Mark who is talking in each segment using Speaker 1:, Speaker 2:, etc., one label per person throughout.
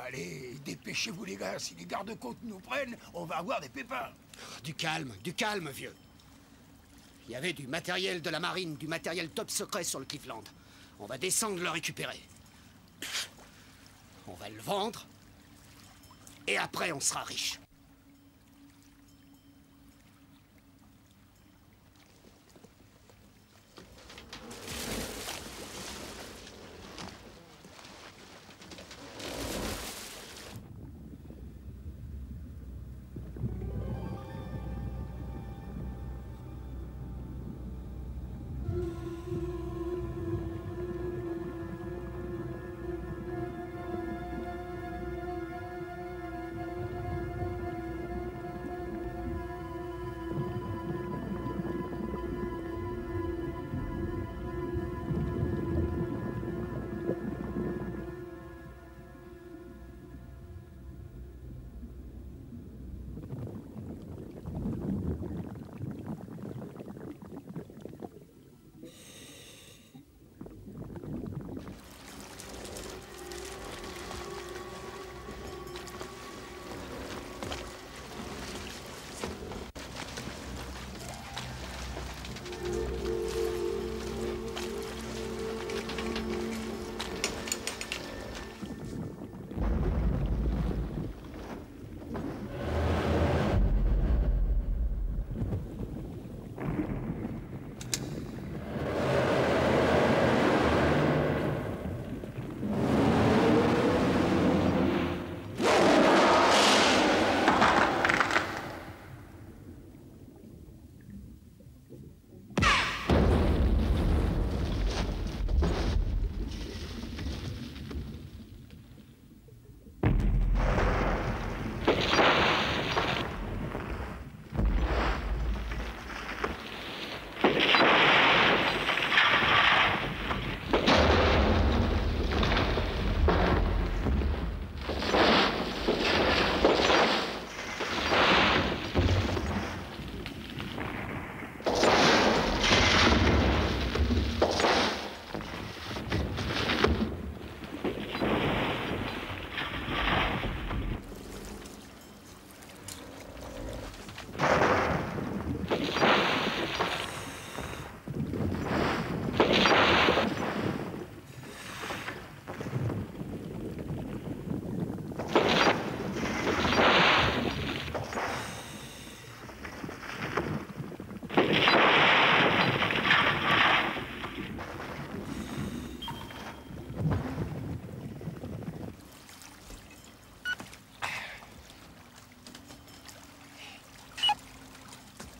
Speaker 1: Allez, dépêchez-vous les gars, si les gardes-côtes nous prennent, on va avoir des pépins.
Speaker 2: Du calme, vieux. Il y avait du matériel de la marine, du matériel top secret sur le Cliffland. On va descendre le récupérer. On va le vendre. Et après, on sera riche.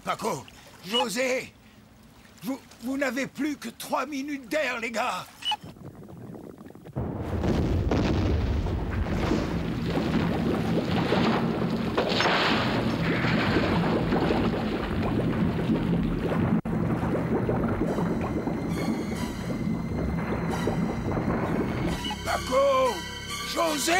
Speaker 1: Paco, José, vous n'avez plus que 3 minutes d'air, les gars. Paco, José!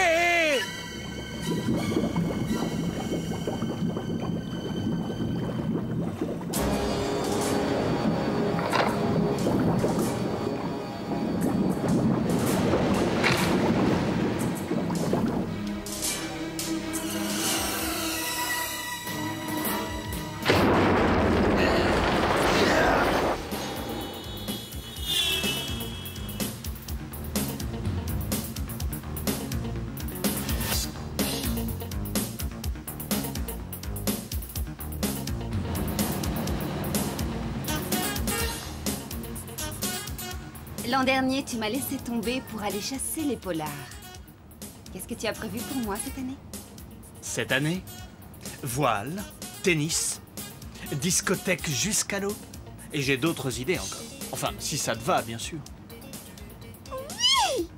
Speaker 3: L'an dernier, tu m'as laissé tomber pour aller chasser les polars. Qu'est-ce que tu as prévu pour moi cette année?
Speaker 4: Cette année, voile, tennis, discothèque jusqu'à l'eau. Et j'ai d'autres idées encore. Enfin, si ça te va, bien sûr.
Speaker 3: Oui.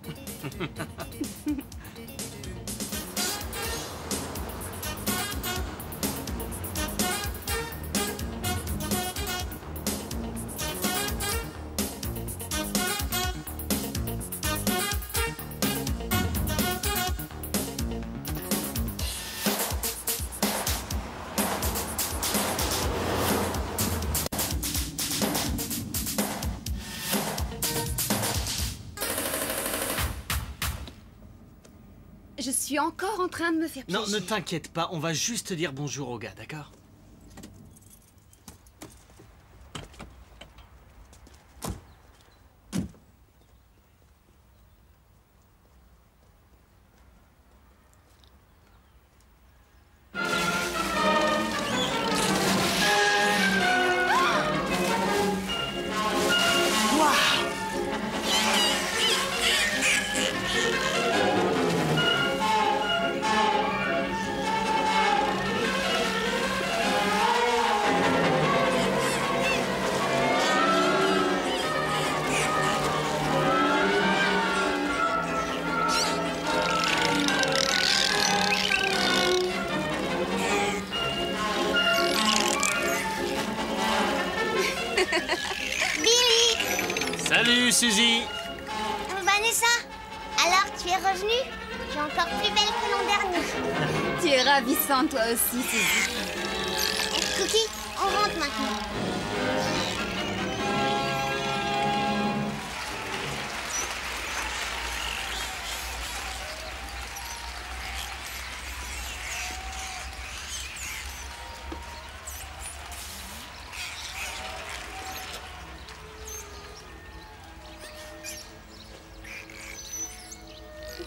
Speaker 3: suis encore en train de me faire piéger.
Speaker 4: Non, ne t'inquiète pas, on va juste dire bonjour au gars, d'accord? Salut, Suzy!
Speaker 5: Vanessa, alors tu es revenue? Tu es encore plus belle que l'an dernier.
Speaker 3: Tu es ravissante, toi aussi, Suzy.
Speaker 5: Cookie, on rentre maintenant.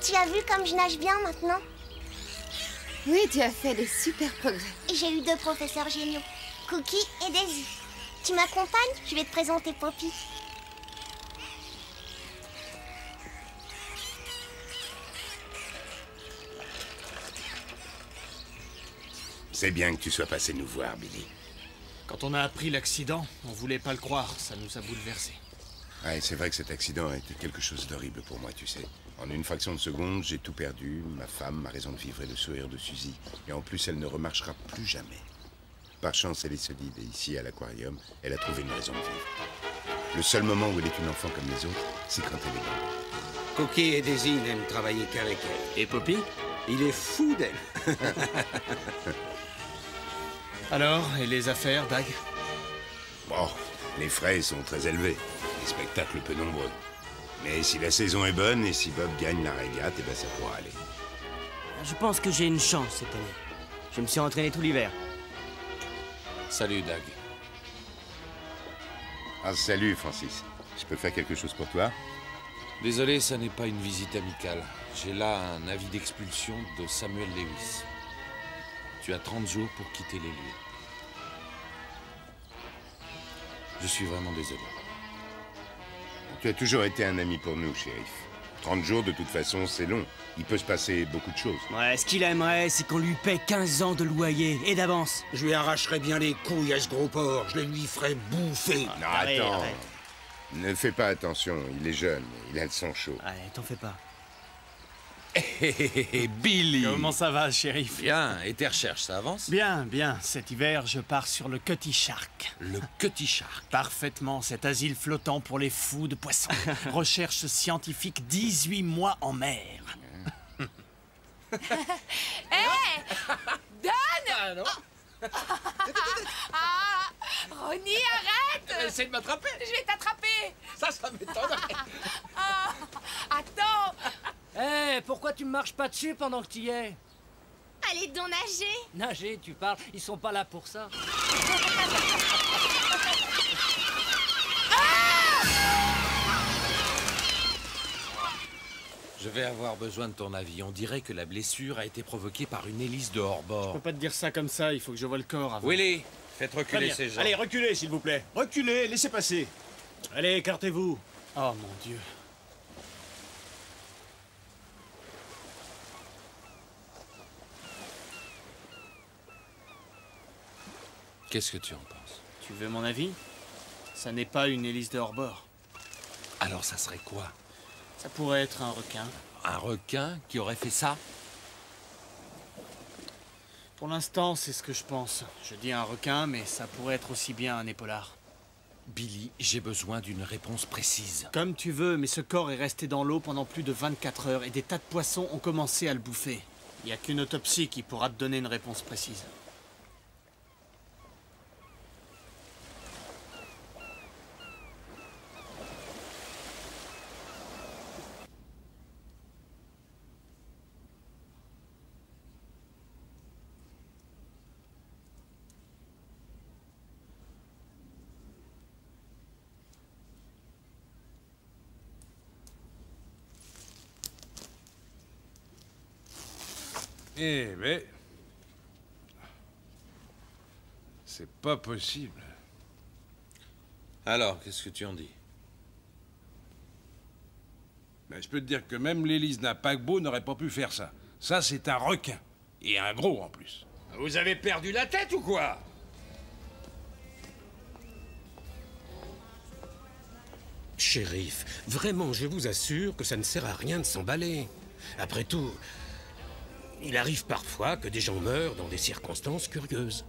Speaker 5: Tu as vu comme je nage bien maintenant?
Speaker 3: Oui, tu as fait des super progrès.
Speaker 5: Et j'ai eu 2 professeurs géniaux, Cookie et Daisy. Tu m'accompagnes? Je vais te présenter Poppy.
Speaker 6: C'est bien que tu sois passé nous voir, Billy.
Speaker 4: Quand on a appris l'accident, on voulait pas le croire, ça nous a bouleversés.
Speaker 6: Ouais, c'est vrai que cet accident a été quelque chose d'horrible pour moi, tu sais. En une fraction de seconde, j'ai tout perdu. Ma femme, ma raison de vivre et le sourire de Suzy. Et en plus, elle ne remarchera plus jamais. Par chance, elle est solide. Et ici, à l'aquarium, elle a trouvé une raison de vivre. Le seul moment où elle est une enfant comme les autres, c'est quand elle est grande.
Speaker 2: Cookie et Daisy n'aiment travailler qu'avec elle.
Speaker 4: Et Poppy?
Speaker 2: Il est fou d'elle.
Speaker 4: Alors, et les affaires, Dag?
Speaker 6: Bon, les frais sont très élevés. Les spectacles peu nombreux. Mais si la saison est bonne et si Bob gagne la régate, eh ben ça pourra aller.
Speaker 7: Je pense que j'ai une chance cette année. Je me suis entraîné tout l'hiver.
Speaker 8: Salut, Dag.
Speaker 6: Ah, salut, Francis. Je peux faire quelque chose pour toi?
Speaker 8: Désolé, ça n'est pas une visite amicale. J'ai là un avis d'expulsion de Samuel Lewis. Tu as 30 jours pour quitter les lieux. Je suis vraiment désolé.
Speaker 6: Tu as toujours été un ami pour nous, shérif. 30 jours, de toute façon, c'est long. Il peut se passer beaucoup de choses.
Speaker 7: Ouais, ce qu'il aimerait, c'est qu'on lui paie 15 ans de loyer, et d'avance.
Speaker 2: Je lui arracherai bien les couilles à ce gros porc. Je les lui ferai bouffer.
Speaker 6: Non,
Speaker 7: arrête,
Speaker 6: attends.
Speaker 7: arrête.
Speaker 6: Ne fais pas attention, il est jeune, il a le sang chaud.
Speaker 7: Allez, t'en fais pas.
Speaker 8: Hé, Billy!
Speaker 4: Comment ça va, shérif?
Speaker 8: Bien, et tes recherches, ça avance?
Speaker 4: Bien, bien. Cet hiver, je pars sur le Cutty Shark.
Speaker 8: Le Cutty Shark.
Speaker 4: Parfaitement, cet asile flottant pour les fous de poissons. Recherche scientifique, 18 mois en mer.
Speaker 9: Ronnie, arrête!
Speaker 8: Essaye de m'attraper!
Speaker 9: Je vais t'attraper!
Speaker 8: Ça m'étonnerait!
Speaker 9: Attends!
Speaker 7: Pourquoi tu me marches pas dessus pendant que tu y es?
Speaker 5: Allez donc nager.
Speaker 7: Nager, tu parles, ils sont pas là pour ça.
Speaker 8: Je vais avoir besoin de ton avis. On dirait que la blessure a été provoquée par une hélice de
Speaker 4: Je
Speaker 8: hors-bord.
Speaker 4: peux pas te dire ça comme ça, il faut que je voie le corps avant.
Speaker 8: Willy, faites reculer ces gens.
Speaker 10: Allez, reculez, s'il vous plaît. Reculez, laissez passer. Allez, écartez-vous.
Speaker 4: Oh mon Dieu.
Speaker 8: Qu'est-ce que tu en penses?
Speaker 4: Tu veux mon avis? Ça n'est pas une hélice de hors-bord.
Speaker 8: Alors ça serait quoi?
Speaker 4: Ça pourrait être un requin.
Speaker 8: Un requin qui aurait fait ça?
Speaker 4: Pour l'instant, c'est ce que je pense. Je dis un requin, mais ça pourrait être aussi bien un épaulard.
Speaker 8: Billy, j'ai besoin d'une réponse précise.
Speaker 4: Comme tu veux, mais ce corps est resté dans l'eau pendant plus de 24 heures et des tas de poissons ont commencé à le bouffer. Il n'y a qu'une autopsie qui pourra te donner une réponse précise.
Speaker 11: Eh ben... C'est pas possible.
Speaker 8: Alors, qu'est-ce que tu en dis?
Speaker 11: Ben, je peux te dire que même l'hélice d'un paquebot n'aurait pas pu faire ça. Ça, c'est un requin. Et un gros, en plus.
Speaker 12: Vous avez perdu la tête ou quoi?
Speaker 13: Shérif, vraiment, je vous assure que ça ne sert à rien de s'emballer. Après tout, il arrive parfois que des gens meurent dans des circonstances curieuses.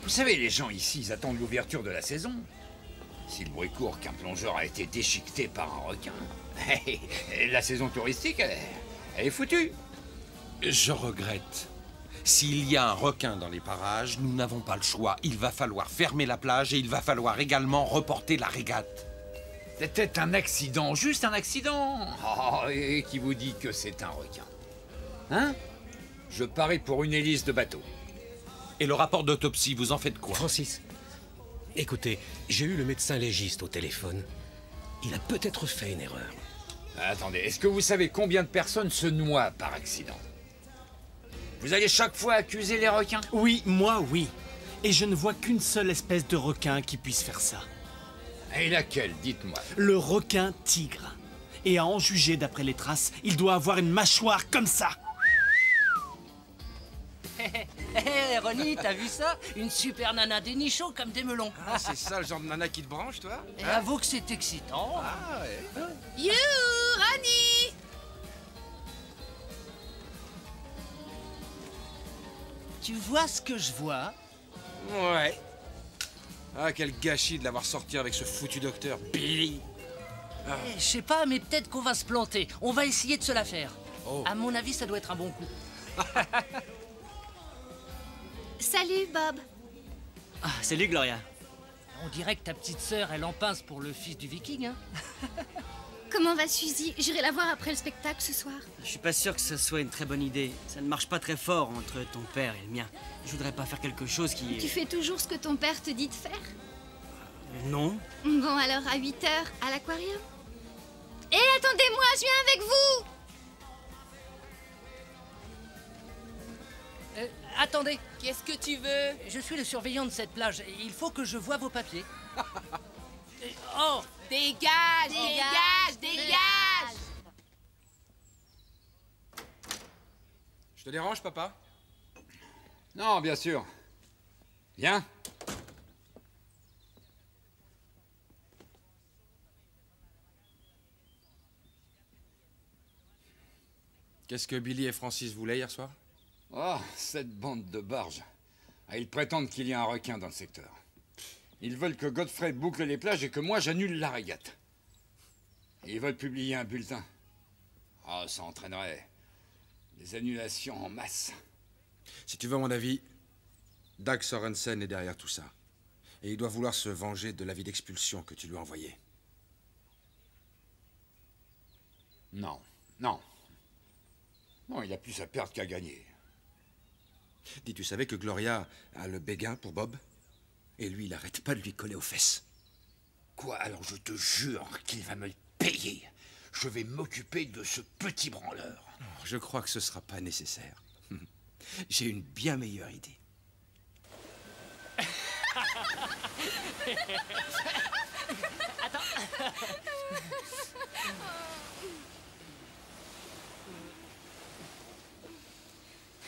Speaker 12: Vous savez, les gens ici, ils attendent l'ouverture de la saison. Si le bruit court qu'un plongeur a été déchiqueté par un requin, la saison touristique, elle est foutue.
Speaker 8: Je regrette. S'il y a un requin dans les parages, nous n'avons pas le choix. Il va falloir fermer la plage et il va falloir également reporter la régate.
Speaker 12: C'était un accident, juste un accident. Oh, et qui vous dit que c'est un requin? Hein? Je parie pour une hélice de bateau.
Speaker 8: Et le rapport d'autopsie, vous en faites quoi?
Speaker 13: Francis, écoutez, j'ai eu le médecin légiste au téléphone. Il a peut-être fait une erreur.
Speaker 12: Attendez, est-ce que vous savez combien de personnes se noient par accident? Vous allez chaque fois accuser les requins?
Speaker 4: Oui, moi, oui. Et je ne vois qu'une seule espèce de requin qui puisse faire ça.
Speaker 12: Et laquelle, dites-moi?
Speaker 4: Le requin tigre. Et à en juger d'après les traces, il doit avoir une mâchoire comme ça.
Speaker 14: Hé, Ronnie, t'as vu ça? Une super nana dénichon comme des melons.
Speaker 10: Ah, c'est ça le genre de nana qui te branche, toi?
Speaker 14: Et avoue que c'est excitant.
Speaker 10: Ah, ouais.
Speaker 9: You, Ronnie!
Speaker 14: Tu vois ce que je vois?
Speaker 10: Ouais. Ah, quel gâchis de l'avoir sorti avec ce foutu docteur Billy. Ah.
Speaker 14: Je sais pas, mais peut-être qu'on va se planter. On va essayer de se la faire.
Speaker 10: Oh.
Speaker 14: À mon avis, ça doit être un bon coup.
Speaker 5: Salut, Bob.
Speaker 7: Ah, salut, Gloria.
Speaker 14: On dirait que ta petite sœur, elle en pince pour le fils du viking, hein?
Speaker 5: Comment va Suzy? J'irai la voir après le spectacle ce soir.
Speaker 7: Je suis pas sûr que ce soit une très bonne idée. Ça ne marche pas très fort entre ton père et le mien. Je voudrais pas faire quelque chose qui...
Speaker 5: Tu fais toujours ce que ton père te dit de faire?
Speaker 7: Non.
Speaker 5: Bon, alors à 8 h à l'aquarium. Hé, attendez-moi, je viens avec vous!
Speaker 14: Attendez.
Speaker 9: Qu'est-ce que tu veux?
Speaker 14: Je suis le surveillant de cette plage. Il faut que je voie vos papiers. Oh!
Speaker 9: Dégage, dégage, dégage!
Speaker 10: Je te dérange, papa?
Speaker 12: Non, bien sûr. Viens.
Speaker 10: Qu'est-ce que Billy et Francis voulaient hier soir?
Speaker 12: Oh, cette bande de barges. Ah, ils prétendent qu'il y a un requin dans le secteur. Ils veulent que Godfrey boucle les plages et que moi j'annule la régate. Et ils veulent publier un bulletin. Ah, ça entraînerait des annulations en masse.
Speaker 10: Si tu veux mon avis, Dag Sorensen est derrière tout ça. Et il doit vouloir se venger de l'avis d'expulsion que tu lui as envoyé.
Speaker 12: Non, non. Non, il a plus à perdre qu'à gagner.
Speaker 10: Dis, tu savais que Gloria a le béguin pour Bob? Et lui, il arrête pas de lui coller aux fesses.
Speaker 12: Quoi? Alors je te jure qu'il va me le payer. Je vais m'occuper de ce petit branleur.
Speaker 10: Je crois que ce sera pas nécessaire. J'ai une bien meilleure idée.
Speaker 14: Attends.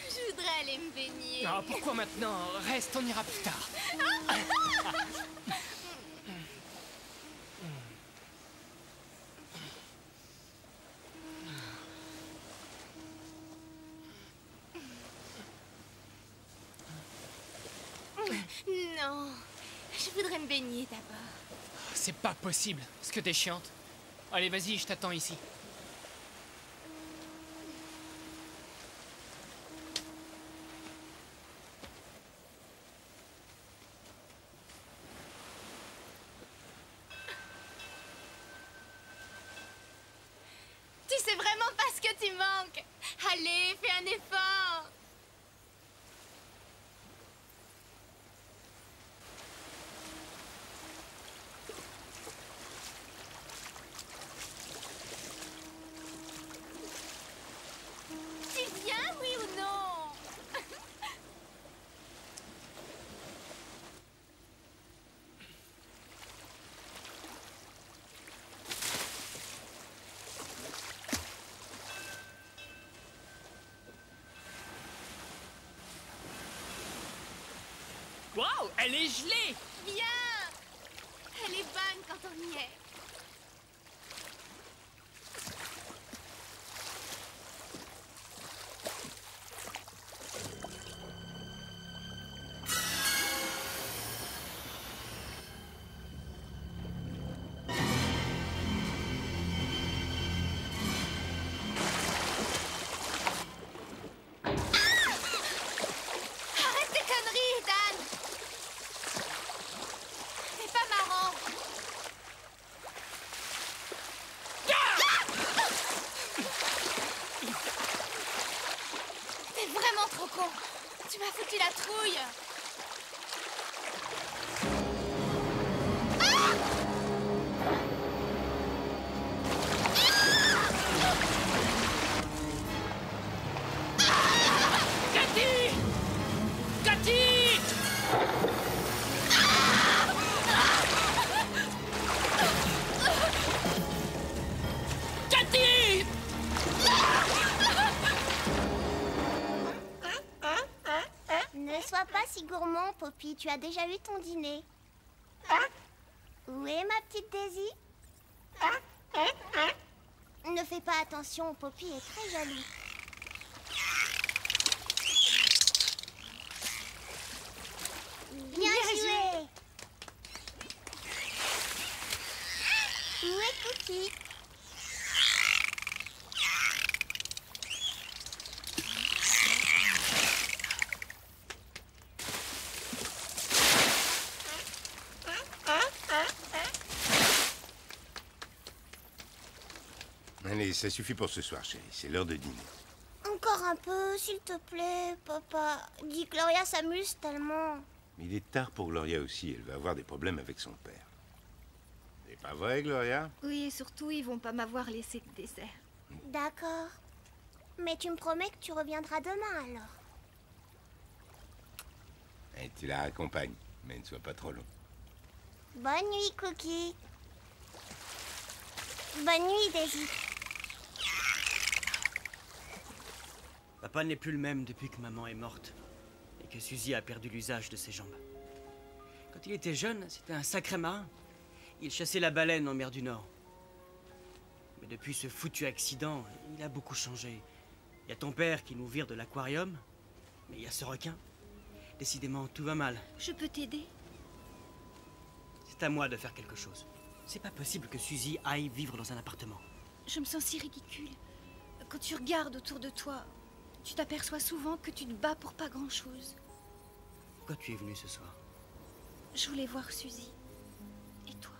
Speaker 5: Je voudrais aller me baigner.
Speaker 14: Ah, pourquoi maintenant? Reste, on ira plus tard.
Speaker 5: Non, je voudrais me baigner d'abord.
Speaker 15: C'est pas possible, ce que t'es chiante. Allez, vas-y, je t'attends ici.
Speaker 5: Tu sais vraiment pas ce que tu manques. Allez, fais un effort. Tu viens, oui ou non?
Speaker 15: Waouh, elle est gelée!
Speaker 5: Viens! Elle est bonne quand on y est. Arrête tes conneries, Dan! C'est pas marrant. T'es vraiment trop con. Tu m'as foutu la trouille.
Speaker 15: Cathy! Cathy! Cathy!
Speaker 5: Ne sois pas si gourmand, Poppy. Tu as déjà eu ton dîner. Où est ma petite Daisy? Ne fais pas attention, Poppy est très jaloux. Bien joué. Où est Cookie?
Speaker 6: Allez, ça suffit pour ce soir, chérie. C'est l'heure de dîner.
Speaker 5: Encore un peu, s'il te plaît, papa. Dis, Gloria s'amuse tellement.
Speaker 6: Mais il est tard pour Gloria aussi. Elle va avoir des problèmes avec son père. C'est pas vrai, Gloria?
Speaker 3: Oui, et surtout, ils vont pas m'avoir laissé de dessert.
Speaker 5: D'accord. Mais tu me promets que tu reviendras demain, alors.
Speaker 6: Et tu la raccompagnes, mais ne sois pas trop long.
Speaker 5: Bonne nuit, Cookie. Bonne nuit, Daisy.
Speaker 7: Papa n'est plus le même depuis que maman est morte et que Suzy a perdu l'usage de ses jambes. Quand il était jeune, c'était un sacré marin. Il chassait la baleine en mer du Nord. Mais depuis ce foutu accident, il a beaucoup changé. Il y a ton père qui nous vire de l'aquarium, mais il y a ce requin. Décidément, tout va mal.
Speaker 3: Je peux t'aider?
Speaker 7: C'est à moi de faire quelque chose. C'est pas possible que Suzy aille vivre dans un appartement.
Speaker 3: Je me sens si ridicule. Quand tu regardes autour de toi, tu t'aperçois souvent que tu te bats pour pas grand-chose.
Speaker 7: Pourquoi tu es venu ce soir?
Speaker 3: Je voulais voir Suzy. Et toi?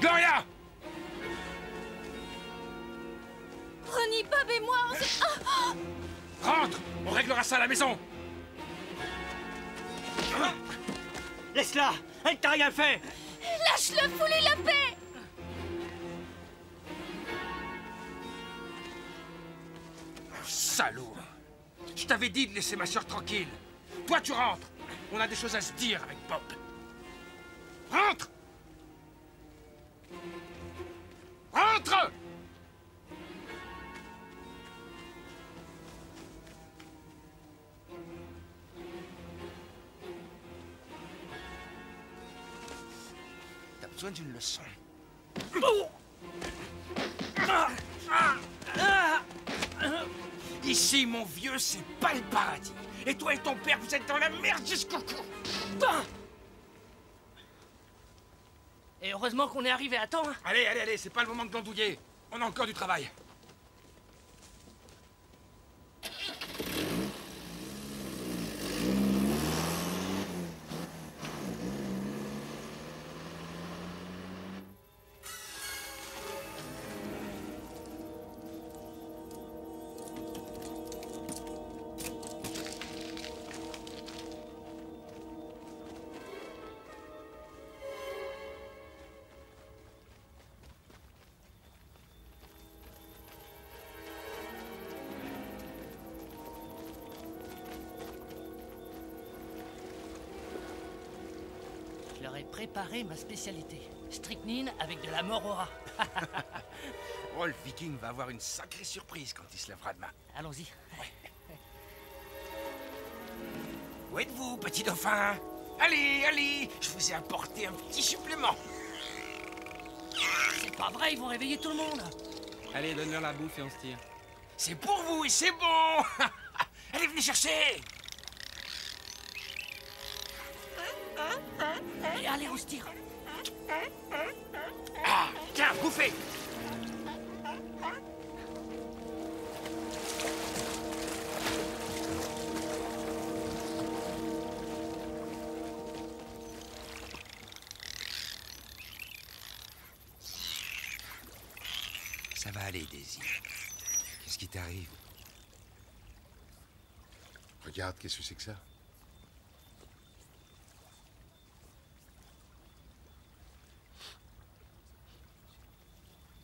Speaker 11: Gloria!
Speaker 3: Ronnie, Bob et moi, on se... Ah!
Speaker 11: Rentre! On réglera ça à la maison!
Speaker 7: Laisse-la! Elle t'a rien fait!
Speaker 3: Lâche-le, fous-lui la paix!
Speaker 11: Salaud! Je t'avais dit de laisser ma soeur tranquille. Toi, tu rentres. On a des choses à se dire avec Bob. Rentre! Rentre! T'as besoin d'une leçon. Ici, mon vieux, c'est pas le paradis. Et toi et ton père, vous êtes dans la merde jusqu'au cou.
Speaker 14: Et heureusement qu'on est arrivé à temps. Hein.
Speaker 11: Allez, allez, allez, c'est pas le moment de glandouiller. On a encore du travail.
Speaker 14: leur ai préparé ma spécialité. Strychnine avec de la mort au rat.
Speaker 11: Oh, le viking va avoir une sacrée surprise quand il se lèvera demain.
Speaker 14: Allons-y.
Speaker 11: Où êtes-vous, petit dauphin? Allez, allez, je vous ai apporté un petit supplément.
Speaker 14: C'est pas vrai, ils vont réveiller tout le monde.
Speaker 16: Allez, donne-leur la bouffe et on se tire.
Speaker 11: C'est pour vous et c'est bon. Allez, venez chercher.
Speaker 14: Et allez, on se tire.
Speaker 11: Ah, tiens, bouffez. Ça va aller, Daisy. Qu'est-ce qui t'arrive?
Speaker 6: Regarde, qu'est-ce que c'est que ça?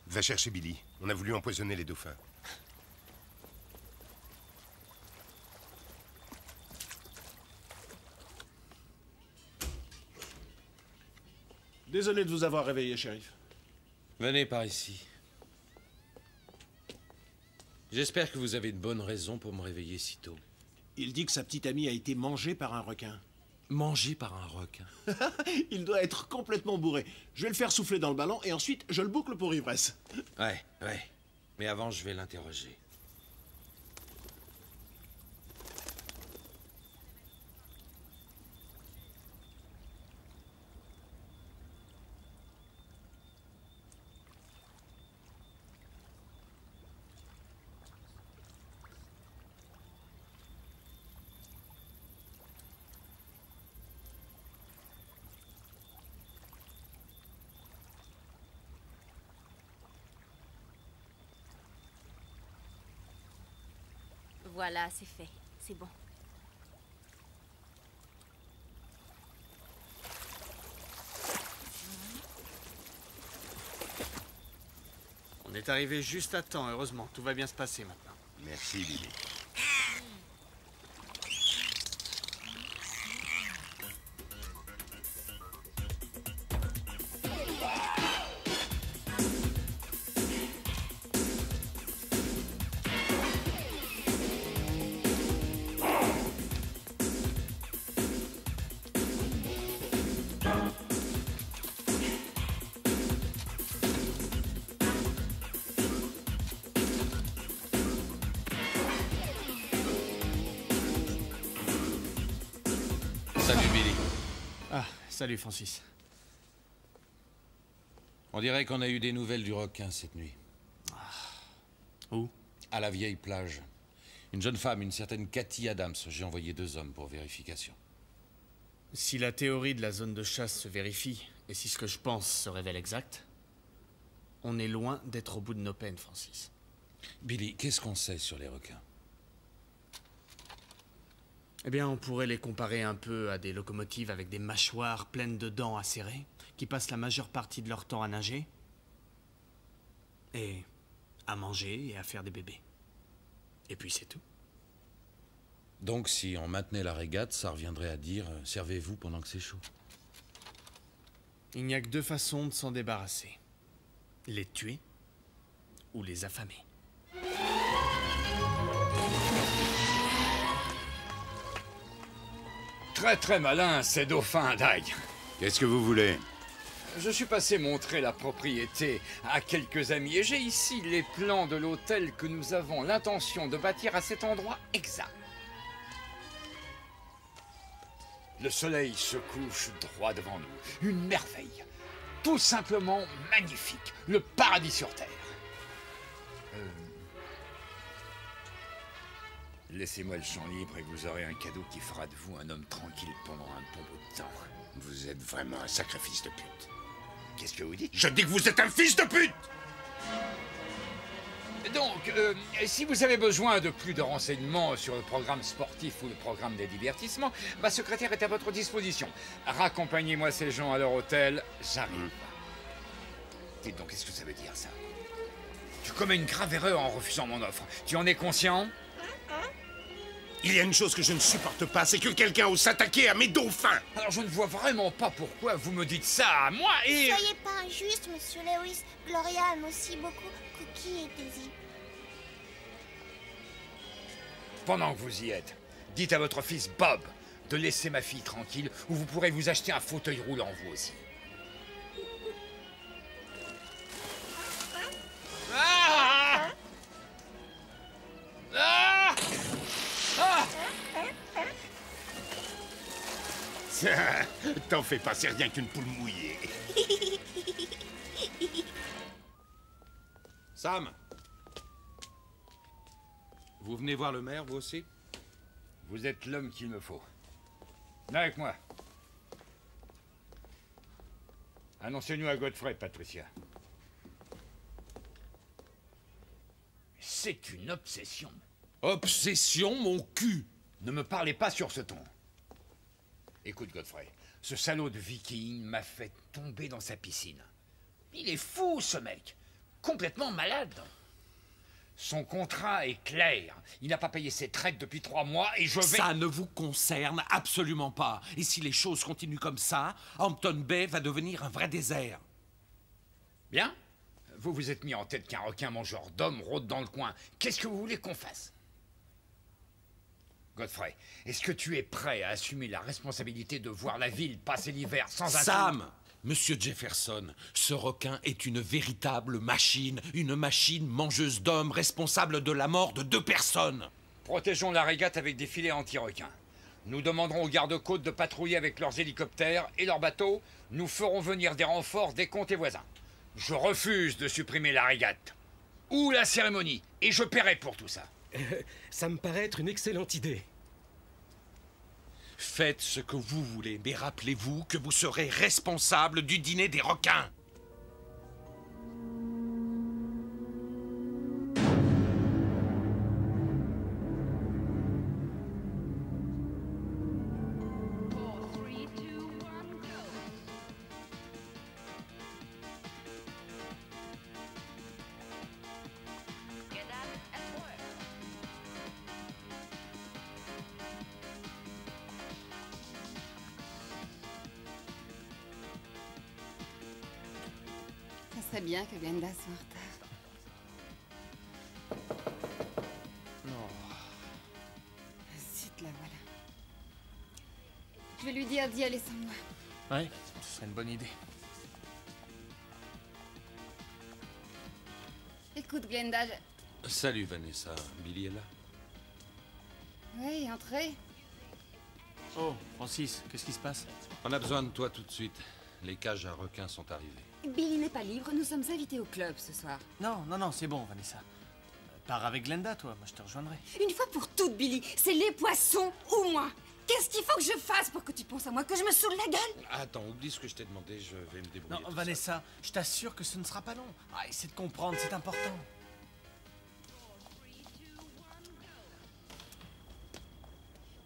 Speaker 6: Va chercher Billy. On a voulu empoisonner les dauphins.
Speaker 17: Désolé de vous avoir réveillé, shérif.
Speaker 8: Venez par ici. J'espère que vous avez de bonnes raisons pour me réveiller si tôt.
Speaker 17: Il dit que sa petite amie a été mangée par un requin.
Speaker 8: Mangée par un requin?
Speaker 17: Il doit être complètement bourré. Je vais le faire souffler dans le ballon et ensuite je le boucle pour ivresse.
Speaker 8: Ouais. Mais avant, je vais l'interroger.
Speaker 18: Voilà, c'est fait. C'est bon.
Speaker 4: On est arrivé juste à temps, heureusement. Tout va bien se passer maintenant.
Speaker 6: Merci, Billy.
Speaker 8: Salut, Billy.
Speaker 4: Ah, salut, Francis.
Speaker 8: On dirait qu'on a eu des nouvelles du requin cette nuit.
Speaker 4: Où?
Speaker 8: À la vieille plage. Une jeune femme, une certaine Cathy Adams. J'ai envoyé 2 hommes pour vérification.
Speaker 4: Si la théorie de la zone de chasse se vérifie, et si ce que je pense se révèle exact, on est loin d'être au bout de nos peines, Francis.
Speaker 8: Billy, qu'est-ce qu'on sait sur les requins?
Speaker 4: Eh bien, on pourrait les comparer un peu à des locomotives avec des mâchoires pleines de dents acérées, qui passent la majeure partie de leur temps à nager, et à manger et à faire des bébés. Et puis c'est tout.
Speaker 8: Donc si on maintenait la régate, ça reviendrait à dire « servez-vous pendant que c'est chaud ».
Speaker 4: Il n'y a que 2 façons de s'en débarrasser. Les tuer ou les affamer.
Speaker 12: Très malin, ces dauphins, Dag.
Speaker 6: Qu'est-ce que vous voulez?
Speaker 12: Je suis passé montrer la propriété à quelques amis et j'ai ici les plans de l'hôtel que nous avons l'intention de bâtir à cet endroit exact. Le soleil se couche droit devant nous. Une merveille. Tout simplement magnifique. Le paradis sur Terre. Laissez-moi le champ libre et vous aurez un cadeau qui fera de vous un homme tranquille pendant un bon bout de temps.
Speaker 6: Vous êtes vraiment un sacré fils de pute.
Speaker 12: Qu'est-ce que vous dites?
Speaker 6: Je dis que vous êtes un fils de pute!
Speaker 12: Donc, si vous avez besoin de plus de renseignements sur le programme sportif ou le programme des divertissements, ma secrétaire est à votre disposition. Raccompagnez-moi ces gens à leur hôtel, j'arrive. Dites donc, qu'est-ce que ça veut dire, ça? Tu commets une grave erreur en refusant mon offre. Tu en es conscient?
Speaker 6: Il y a une chose que je ne supporte pas, c'est que quelqu'un ose s'attaquer à mes dauphins.
Speaker 12: Alors je ne vois vraiment pas pourquoi vous me dites ça à moi et...
Speaker 5: Soyez pas injuste, monsieur Lewis. Gloria aime aussi beaucoup Cookie et Daisy.
Speaker 12: Pendant que vous y êtes, dites à votre fils Bob de laisser ma fille tranquille ou vous pourrez vous acheter un fauteuil roulant vous aussi. Ah! Ah! Ah!
Speaker 6: T'en fais pas, c'est rien qu'une poule mouillée.
Speaker 8: Sam! Vous venez voir le maire, vous aussi?
Speaker 12: Vous êtes l'homme qu'il me faut. Viens avec moi. Annoncez-nous à Godfrey, Patricia. C'est une obsession.
Speaker 8: Obsession, mon cul!
Speaker 12: Ne me parlez pas sur ce ton. Écoute, Godfrey, ce salaud de viking m'a fait tomber dans sa piscine. Il est fou, ce mec. Complètement malade. Son contrat est clair. Il n'a pas payé ses traites depuis 3 mois et je vais...
Speaker 8: Ça ne vous concerne absolument pas. Et si les choses continuent comme ça, Hampton Bay va devenir un vrai désert.
Speaker 12: Bien. Vous vous êtes mis en tête qu'un requin mangeur d'hommes rôde dans le coin. Qu'est-ce que vous voulez qu'on fasse? Godfrey, est-ce que tu es prêt à assumer la responsabilité de voir la ville passer l'hiver sans un...
Speaker 8: Sam! Monsieur Jefferson, ce requin est une véritable machine. Une machine mangeuse d'hommes responsable de la mort de 2 personnes.
Speaker 12: Protégeons la régate avec des filets anti-requins. Nous demanderons aux gardes-côtes de patrouiller avec leurs hélicoptères et leurs bateaux. Nous ferons venir des renforts des comtés voisins. Je refuse de supprimer la régate. Ou la cérémonie. Et je paierai pour tout ça.
Speaker 13: Ça me paraît être une excellente idée.
Speaker 8: Faites ce que vous voulez, mais rappelez-vous que vous serez responsable du dîner des requins.
Speaker 18: Ça serait bien que Glenda soit en retard.
Speaker 4: Non.
Speaker 18: Zut, la voilà. Je vais lui dire d'y aller sans moi.
Speaker 4: Ouais, ce serait une bonne idée.
Speaker 18: Écoute, Glenda,
Speaker 8: Salut Vanessa, Billy est là?
Speaker 18: Oui, entrez.
Speaker 4: Oh, Francis, qu'est-ce qui se passe?
Speaker 8: On a besoin de toi tout de suite. Les cages à requins sont arrivées.
Speaker 18: Billy n'est pas libre, nous sommes invités au club ce soir.
Speaker 4: Non, c'est bon, Vanessa. Pars avec Glenda, toi, moi je te rejoindrai.
Speaker 18: Une fois pour toutes, Billy, c'est les poissons ou moi. Qu'est-ce qu'il faut que je fasse pour que tu penses à moi, que je me saoule la gueule?
Speaker 8: Attends, oublie ce que je t'ai demandé, je vais me débrouiller.
Speaker 4: Non, Vanessa, je t'assure que ce ne sera pas long. Ah, essaie de comprendre, c'est important.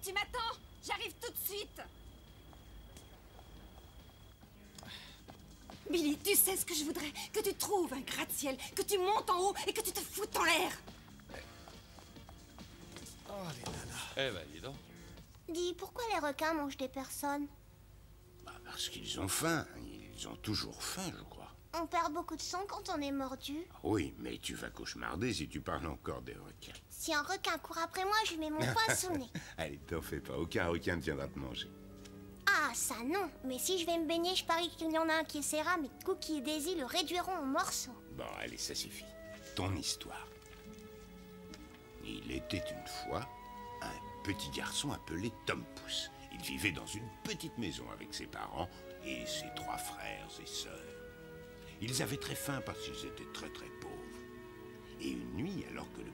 Speaker 18: Tu m'attends? J'arrive tout de suite. Billy, tu sais ce que je voudrais? Que tu trouves un gratte-ciel, que tu montes en haut et que tu te foutes en l'air.
Speaker 4: Oh, les nanas.
Speaker 8: Eh ben, dis donc.
Speaker 5: Dis, pourquoi les requins mangent des personnes?
Speaker 6: Parce qu'ils ont faim. Ils ont toujours faim, je crois.
Speaker 5: On perd beaucoup de sang quand on est mordu.
Speaker 6: Oui, mais tu vas cauchemarder si tu parles encore des requins.
Speaker 5: Si un requin court après moi, je lui mets mon poing sous le nez.
Speaker 6: Allez, t'en fais pas. Aucun requin ne viendra te manger.
Speaker 5: Ah, ça non. Mais si je vais me baigner, je parie qu'il y en a un qui essaiera, mais Cookie et Daisy le réduiront en morceaux.
Speaker 6: Bon, allez, ça suffit. Ton histoire. Il était une fois un petit garçon appelé Tom Pouce. Il vivait dans une petite maison avec ses parents et ses 3 frères et sœurs. Ils avaient très faim parce qu'ils étaient très très pauvres. Et une nuit, alors que le...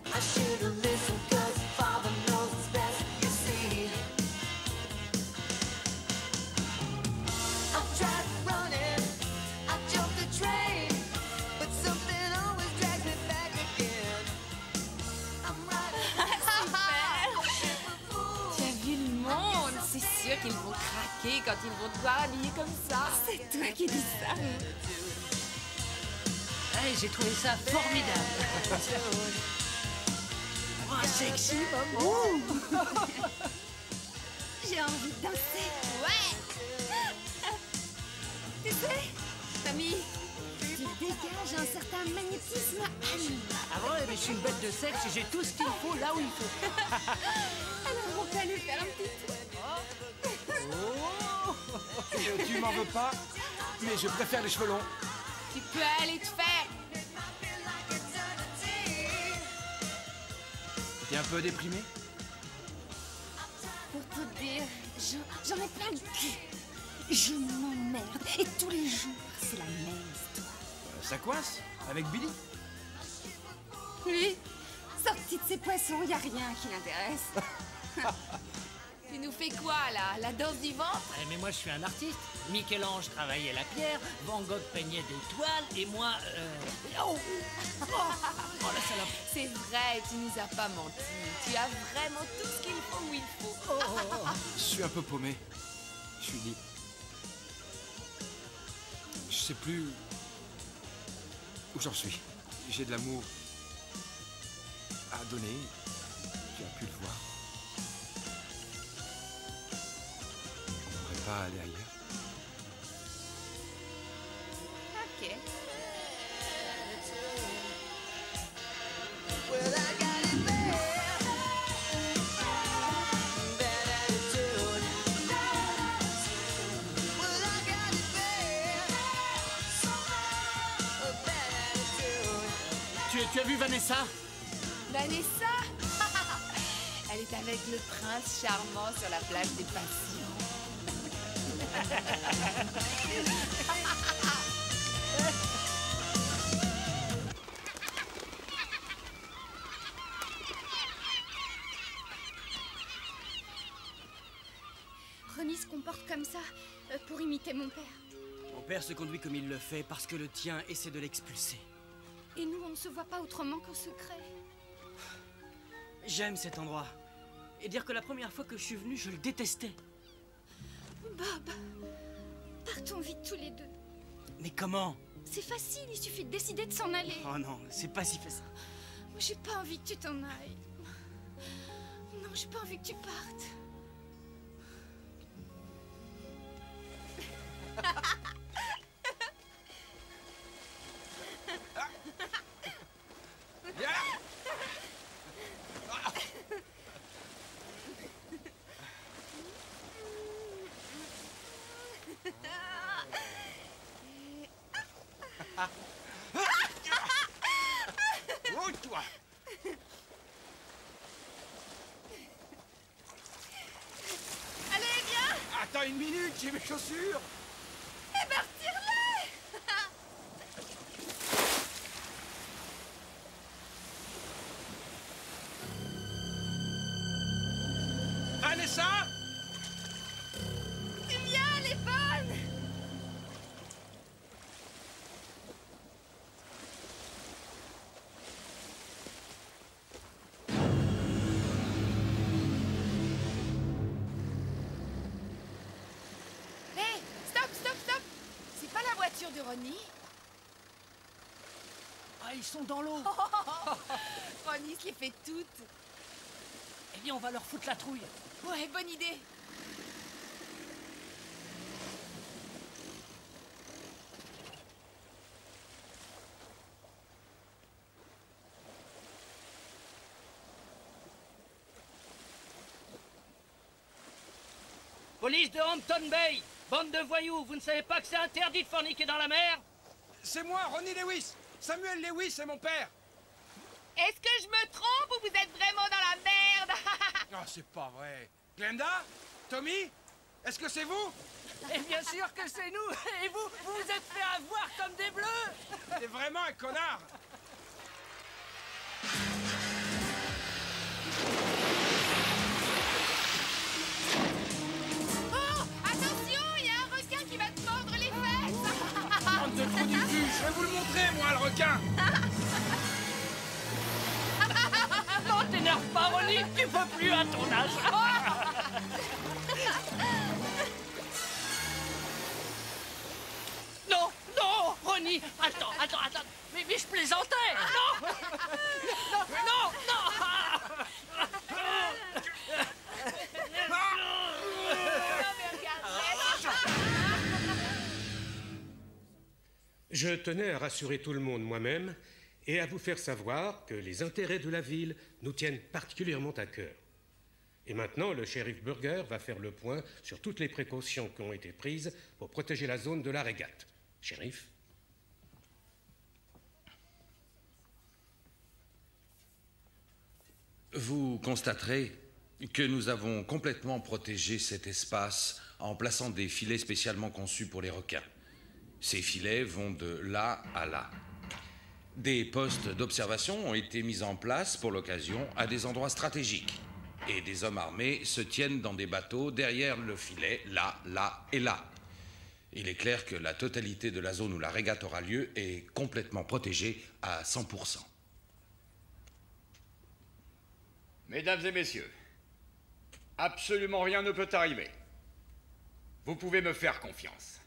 Speaker 9: Qu'ils vont craquer quand ils vont te voir habillé comme ça.
Speaker 18: C'est toi qui dis ça.
Speaker 14: Hey, j'ai trouvé ça formidable. pas sexy, maman.
Speaker 18: J'ai envie de danser. Ouais. Tu sais, Tommy, tu dégages un certain magnétisme animal.
Speaker 14: Ah ouais, mais je suis une bête de sexe et j'ai tout ce qu'il faut là où il faut.
Speaker 18: Alors on peut aller faire un petit tour.
Speaker 10: Tu m'en veux pas, mais je préfère les cheveux longs.
Speaker 9: Tu peux aller te faire.
Speaker 10: T'es un peu déprimé?
Speaker 18: Pour tout dire, j'en ai plein le cul. Je m'emmerde et tous les jours, c'est la même histoire.
Speaker 10: Ça coince? Avec Billy?
Speaker 18: Lui, sorti de ses poissons, y a rien qui l'intéresse.
Speaker 9: Tu nous fais quoi là? La danse du ventre?
Speaker 14: Mais moi je suis un artiste. Michel-Ange travaillait la pierre, Van Gogh peignait des toiles et moi... Oh la salope.
Speaker 9: C'est vrai, tu nous as pas menti. Tu as vraiment tout ce qu'il faut où il faut.
Speaker 10: Je suis un peu paumé. Je suis libre. Je sais plus où j'en suis. J'ai de l'amour à donner. Tu as pu le voir. On ne pourrait pas aller ailleurs.
Speaker 9: Ok.
Speaker 14: Tu as vu Vanessa?
Speaker 9: Vanessa? Elle est avec le prince charmant sur la plage des passions.
Speaker 3: Ronnie se comporte comme ça pour imiter mon père.
Speaker 7: Mon père se conduit comme il le fait parce que le tien essaie de l'expulser.
Speaker 3: Et nous, on ne se voit pas autrement qu'en secret.
Speaker 7: J'aime cet endroit. Et dire que la première fois que je suis venu, je le détestais.
Speaker 3: Bob, partons vite tous les deux.
Speaker 7: Mais comment?
Speaker 3: C'est facile, il suffit de décider de s'en aller.
Speaker 7: Oh non, c'est pas si facile.
Speaker 3: Moi, j'ai pas envie que tu t'en ailles. Non, j'ai pas envie que tu partes.
Speaker 11: Oh, toi!
Speaker 9: Allez, viens!
Speaker 11: Attends une minute, j'ai mes chaussures!
Speaker 9: Eh ben, retire-les!
Speaker 11: Vanessa?
Speaker 9: Tu viens, elle est bonne! Hé, stop, stop, stop! C'est pas la voiture de Ronnie?
Speaker 14: Ah, ils sont dans l'eau.
Speaker 9: Ronnie se les fait toutes.
Speaker 14: Eh bien, on va leur foutre la trouille.
Speaker 9: Ouais, bonne idée.
Speaker 14: Police de Hampton Bay. Bande de voyous, vous ne savez pas que c'est interdit de forniquer dans la mer?
Speaker 11: C'est moi, Ronnie Lewis! Samuel Lewis, c'est mon père!
Speaker 9: Est-ce que je me trompe ou vous êtes vraiment dans la merde?
Speaker 11: Oh, c'est pas vrai. Glenda? Tommy? Est-ce que c'est vous?
Speaker 14: Et bien sûr que c'est nous. Et vous, vous vous êtes fait avoir comme des bleus.
Speaker 11: T'es vraiment un connard!
Speaker 9: Oh, attention, il y a un requin qui va te mordre les fesses.
Speaker 11: Bande de trous du cul, je vais vous le montrer, moi, le requin!
Speaker 14: Non, t'énerve pas, Ronnie, tu peux plus à ton âge. Non, non, Ronnie, attends. Mais je plaisantais. Non, non, non.
Speaker 13: Je tenais à rassurer tout le monde moi-même et à vous faire savoir que les intérêts de la ville nous tiennent particulièrement à cœur. Et maintenant, le shérif Burger va faire le point sur toutes les précautions qui ont été prises pour protéger la zone de la régate. Shérif?
Speaker 8: Vous constaterez que nous avons complètement protégé cet espace en plaçant des filets spécialement conçus pour les requins. Ces filets vont de là à là. Des postes d'observation ont été mis en place pour l'occasion à des endroits stratégiques. Et des hommes armés se tiennent dans des bateaux derrière le filet, là, là et là. Il est clair que la totalité de la zone où la régate aura lieu est complètement protégée à 100%.
Speaker 12: Mesdames et messieurs, absolument rien ne peut arriver. Vous pouvez me faire confiance.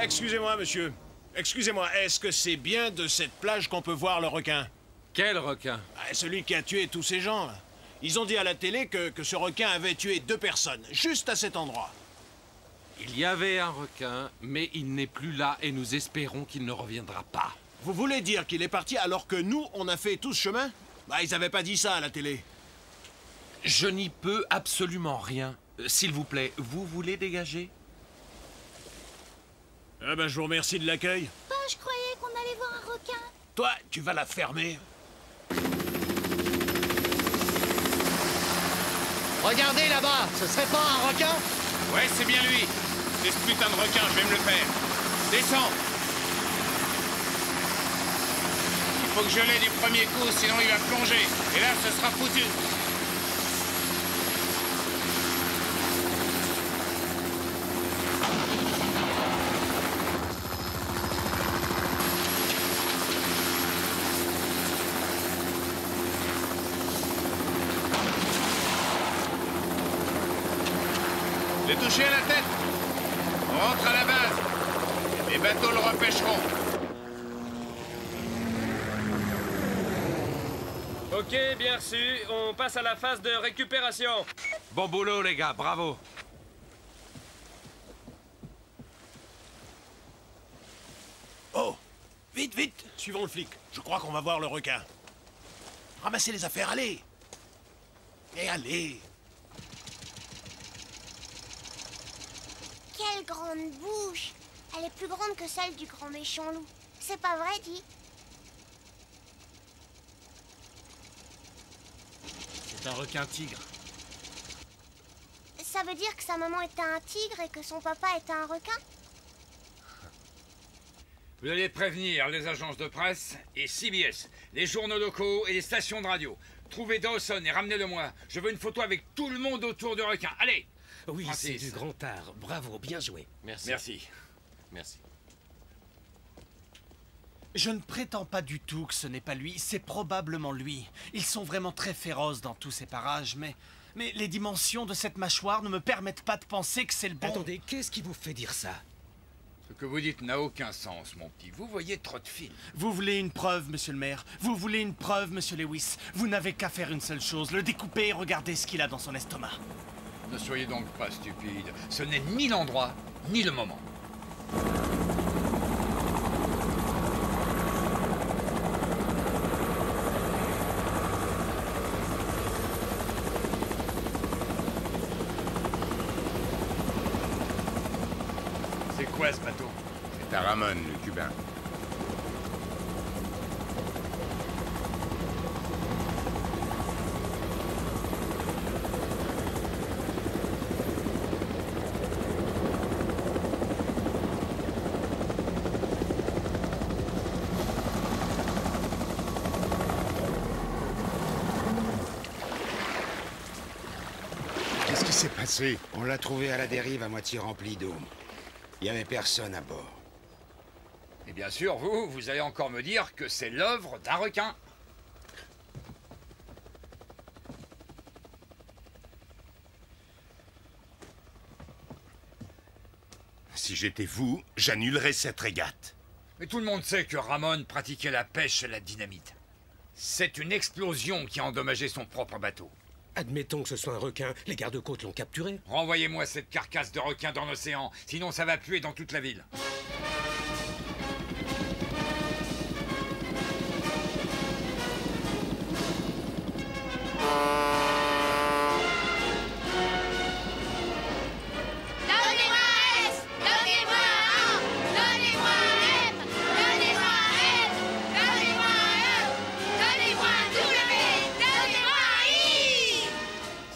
Speaker 17: Excusez-moi, monsieur. Excusez-moi, est-ce que c'est bien de cette plage qu'on peut voir le requin?
Speaker 8: Quel requin?
Speaker 17: Celui qui a tué tous ces gens, là. Ils ont dit à la télé que ce requin avait tué 2 personnes, juste à cet endroit.
Speaker 8: Il y avait un requin, mais il n'est plus là et nous espérons qu'il ne reviendra pas.
Speaker 17: Vous voulez dire qu'il est parti alors que nous, on a fait tout ce chemin? Bah, ils avaient pas dit ça à la télé.
Speaker 8: Je n'y peux absolument rien. S'il vous plaît, vous voulez dégager?
Speaker 17: Ah ben, je vous remercie de l'accueil.
Speaker 5: Je croyais qu'on allait voir un requin.
Speaker 17: Toi, tu vas la fermer.
Speaker 2: Regardez là-bas, ce serait pas un requin?
Speaker 11: Ouais, c'est bien lui. C'est ce putain de requin, je vais me le faire. Descends. Il faut que je l'aie du premier coup, sinon il va plonger. Et là, ce sera foutu. J'ai touché à la tête. On rentre à la base. Les bateaux le repêcheront.
Speaker 16: Ok, bien reçu. On passe à la phase de récupération.
Speaker 8: Bon boulot, les gars, bravo.
Speaker 17: Oh, vite, vite, suivons le flic. Je crois qu'on va voir le requin. Ramassez les affaires, allez. Et allez.
Speaker 5: Quelle grande bouche! Elle est plus grande que celle du grand méchant loup. C'est pas vrai, dit?
Speaker 4: C'est un requin-tigre.
Speaker 5: Ça veut dire que sa maman était un tigre et que son papa était un requin?
Speaker 12: Vous allez prévenir les agences de presse et CBS, les journaux locaux et les stations de radio. Trouvez Dawson et ramenez-le-moi. Je veux une photo avec tout le monde autour du requin. Allez!
Speaker 13: Oui, c'est
Speaker 12: Francis.
Speaker 13: du grand art. Bravo, bien joué.
Speaker 8: Merci.
Speaker 12: Merci.
Speaker 8: Merci.
Speaker 4: Je ne prétends pas du tout que ce n'est pas lui, c'est probablement lui. Ils sont vraiment très féroces dans tous ces parages, mais les dimensions de cette mâchoire ne me permettent pas de penser que c'est le bon...
Speaker 13: Attendez, qu'est-ce qui vous fait dire ça?
Speaker 12: Ce que vous dites n'a aucun sens, mon petit. Vous voyez trop de films.
Speaker 4: Vous voulez une preuve, monsieur le maire? Vous voulez une preuve, monsieur Lewis? Vous n'avez qu'à faire une seule chose, le découper et regarder ce qu'il a dans son estomac.
Speaker 12: Ne soyez donc pas stupide. Ce n'est ni l'endroit, ni le moment. quoi, ce bateau?
Speaker 6: C'est à Ramon, le Cubain. Qu'est-ce qui s'est passé? On l'a trouvé à la dérive à moitié rempli d'eau. Il n'y avait personne à bord.
Speaker 12: Et bien sûr, vous allez encore me dire que c'est l'œuvre d'un requin.
Speaker 6: Si j'étais vous, j'annulerais cette régate.
Speaker 12: Mais tout le monde sait que Ramon pratiquait la pêche et la dynamite. C'est une explosion qui a endommagé son propre bateau.
Speaker 13: Admettons que ce soit un requin, les gardes-côtes l'ont capturé.
Speaker 12: Renvoyez-moi cette carcasse de requin dans l'océan, sinon ça va puer dans toute la ville.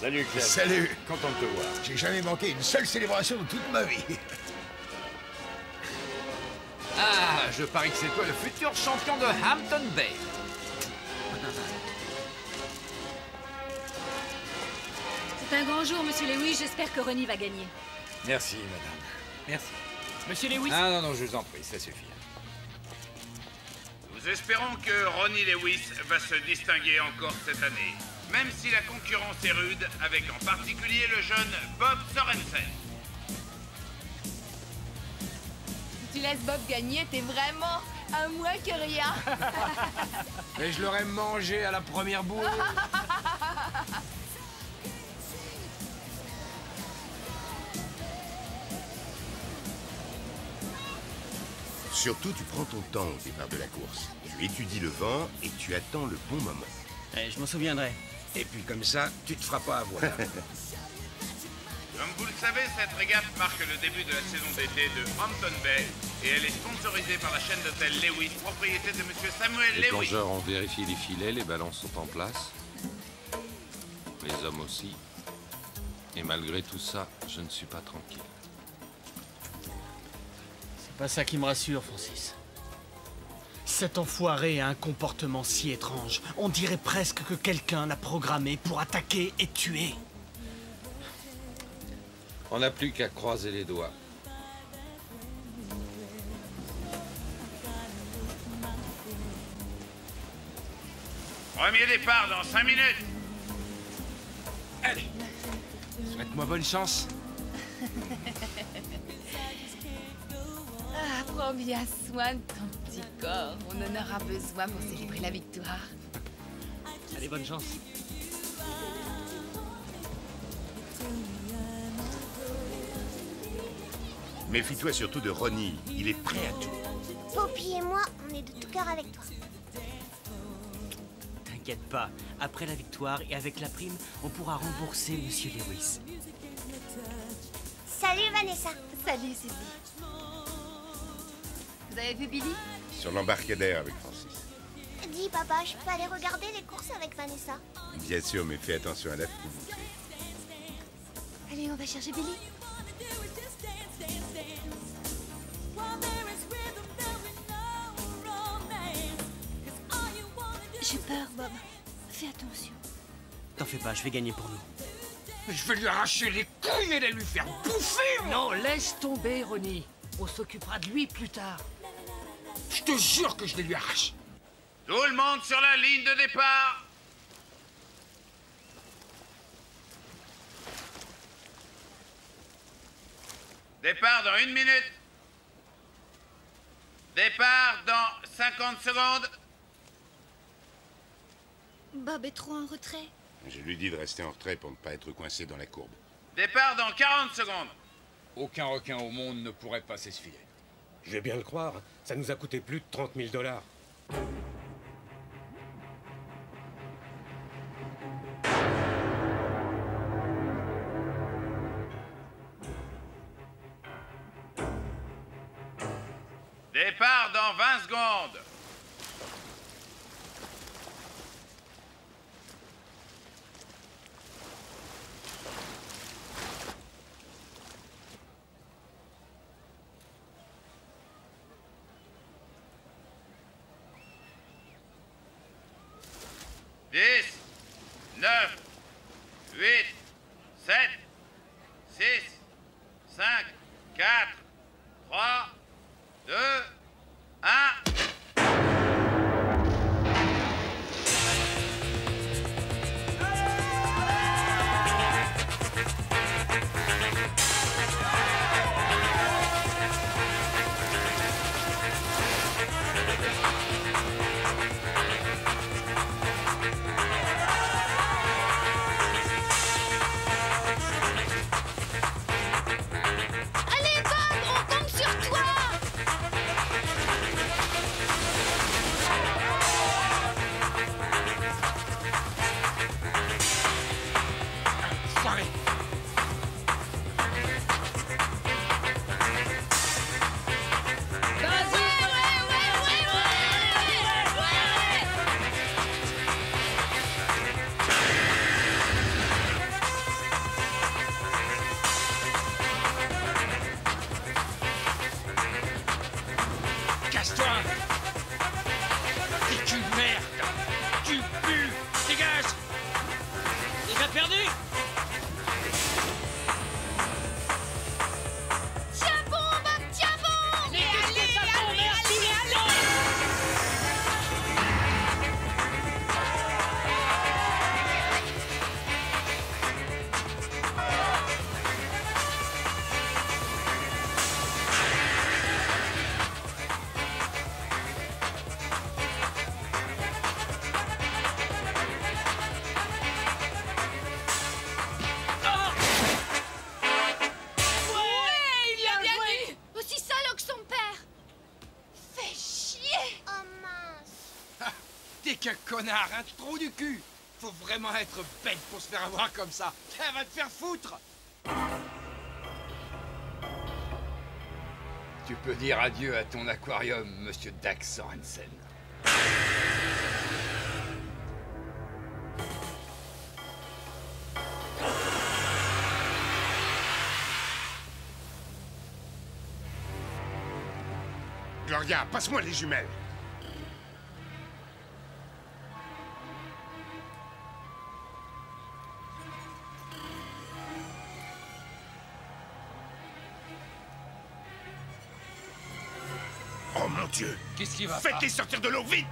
Speaker 12: Salut Clem.
Speaker 1: Salut.
Speaker 12: Content de te voir.
Speaker 1: J'ai jamais manqué une seule célébration de toute ma vie.
Speaker 12: Ah, je parie que c'est toi le futur champion de Hampton Bay.
Speaker 3: C'est un grand jour, monsieur Lewis. J'espère que Ronnie va gagner.
Speaker 12: Merci, madame. Merci.
Speaker 15: Monsieur Lewis?
Speaker 12: Ah non, je vous en prie, ça suffit.
Speaker 8: Nous espérons que Ronnie Lewis va se distinguer encore cette année, même si la concurrence est rude, avec en particulier le jeune Bob Sorensen.
Speaker 9: Si tu laisses Bob gagner, t'es vraiment à moins que rien.
Speaker 11: Mais je l'aurais mangé à la première bouée.
Speaker 6: Surtout, tu prends ton temps au départ de la course. Tu étudies le vent et tu attends le bon moment.
Speaker 7: Je m'en souviendrai.
Speaker 11: Et puis comme ça, tu te feras pas avoir.
Speaker 8: Comme vous le savez, cette régate marque le début de la saison d'été de Hampton Bay et elle est sponsorisée par la chaîne d'hôtels Lewis, propriété de monsieur Samuel Les Lewis.
Speaker 19: plongeurs ont vérifié les filets, les ballons sont en place. Les hommes aussi. Et malgré tout ça, je ne suis pas tranquille.
Speaker 4: C'est pas ça qui me rassure, Francis. Cet enfoiré a un comportement si étrange. On dirait presque que quelqu'un l'a programmé pour attaquer et tuer.
Speaker 19: On n'a plus qu'à croiser les doigts.
Speaker 8: Premier départ dans 5 minutes.
Speaker 11: Allez, souhaite-moi bonne chance.
Speaker 9: Ah, prends bien soin de ton petit corps. On en aura besoin pour célébrer la victoire.
Speaker 7: Allez, bonne chance.
Speaker 6: Méfie-toi surtout de Ronnie. Il est prêt à tout.
Speaker 5: Poppy et moi, on est de tout cœur avec toi.
Speaker 7: T'inquiète pas, après la victoire et avec la prime, on pourra rembourser monsieur Lewis.
Speaker 5: Salut Vanessa.
Speaker 3: Salut Suzy. Vous avez vu Billy?
Speaker 6: Sur l'embarcadère avec Francis.
Speaker 5: Dis papa, je peux aller regarder les courses avec Vanessa?
Speaker 6: Bien sûr, mais fais attention à la foule.
Speaker 3: Allez, on va chercher Billy. J'ai peur, Bob. Fais attention.
Speaker 7: T'en fais pas, je vais gagner pour nous.
Speaker 11: Je vais lui arracher les couilles et les lui faire bouffer.
Speaker 14: Non, laisse tomber, Ronnie. On s'occupera de lui plus tard.
Speaker 11: Je te jure que je les lui arrache.
Speaker 8: Tout le monde sur la ligne de départ. Départ dans 1 minute. Départ dans 50 secondes.
Speaker 3: Bob est trop en retrait.
Speaker 6: Je lui dis de rester en retrait pour ne pas être coincé dans la courbe.
Speaker 8: Départ dans 40 secondes.
Speaker 12: Aucun requin au monde ne pourrait passer ce filet.
Speaker 13: Je vais bien le croire. Ça nous a coûté plus de 30 000 $.
Speaker 8: Départ dans 20 secondes. Dix, 9, 8, 7, 6, 5, 4, 3, 2, 1.
Speaker 3: Allez, Bob, on compte sur toi!
Speaker 11: Soirée. Casse-toi! T'es une merde! Tu pues! Dégage!
Speaker 14: Déjà perdu?
Speaker 3: Tiens bon, Bob, tiens bon!
Speaker 14: Mais qu'est-ce que ça t'emmerde, Sylvia?
Speaker 3: Ouais, il a bien vu! Aussi salaud que son père! Fais chier!
Speaker 5: Oh mince.
Speaker 11: T'es qu'un connard, un trou du cul! Faut vraiment être bête pour se faire avoir comme ça! Elle va te faire foutre!
Speaker 12: Tu peux dire adieu à ton aquarium, monsieur Dax Sorensen.
Speaker 17: Gloria, passe-moi les jumelles. Oh mon Dieu!
Speaker 11: Qu'est-ce qui va pas?
Speaker 17: Faites-les sortir de l'eau, vite!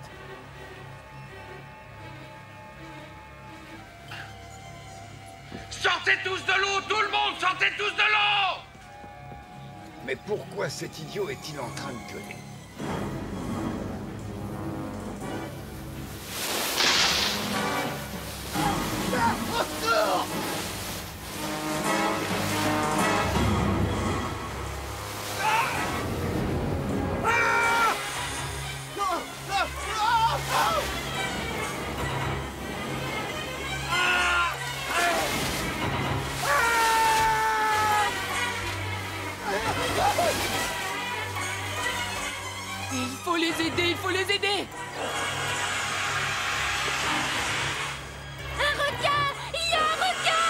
Speaker 8: Sortez tous de l'eau, tout le monde, sortez tous de l'eau!
Speaker 12: Mais pourquoi cet idiot est-il en train de gueuler?
Speaker 9: Il faut les aider, il faut les aider!
Speaker 3: Un requin! Il y a un requin!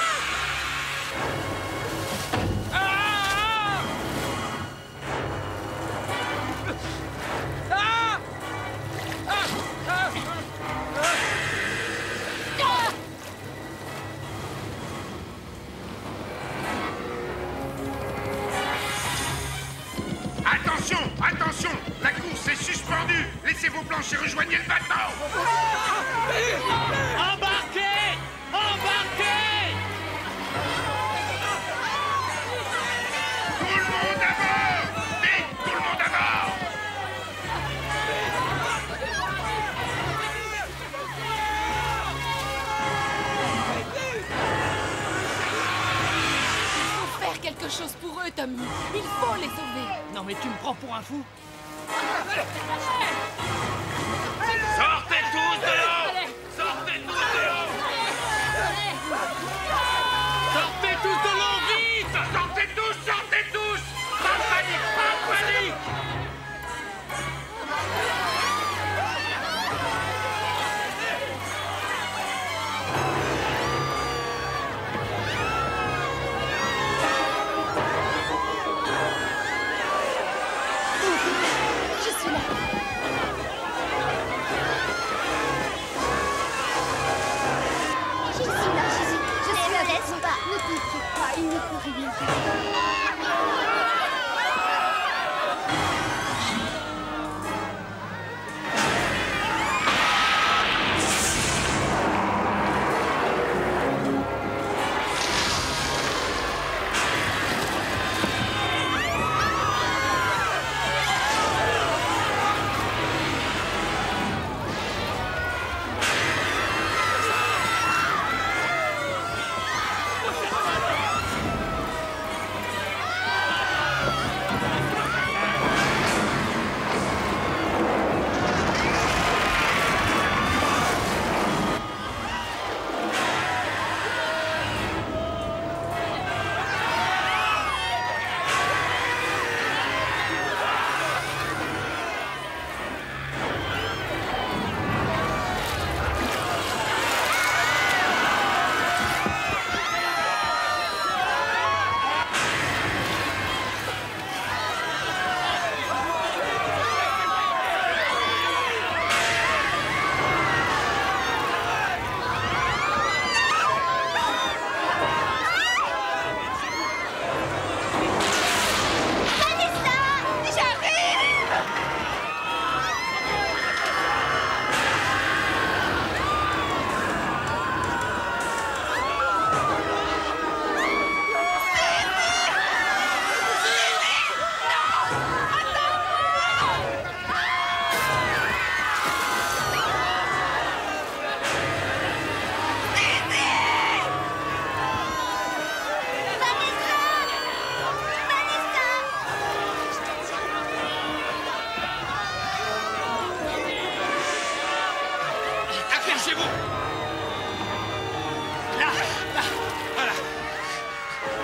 Speaker 17: Attention! Attention! La course est suspendue! Laissez vos planches et rejoignez le bateau!
Speaker 14: Embarquez! Embarquez!
Speaker 17: Tout le monde à bord! Vite! Tout le monde à bord!
Speaker 9: Faut faire quelque chose pour eux, Tommy. Il faut les sauver.
Speaker 14: Non mais tu me prends pour un fou?
Speaker 8: Sortez tous de l'eau! Sortez tous de l'eau!
Speaker 14: Sortez tous de l'eau, vite!
Speaker 8: Sortez tous! Sortez tous! Pas de panique! Pas de panique!
Speaker 3: suis là.
Speaker 5: Je suis là, je suis
Speaker 3: là.
Speaker 5: Ne me laisse pas.
Speaker 3: Ne t'inquiète pas, il ne peut rien faire.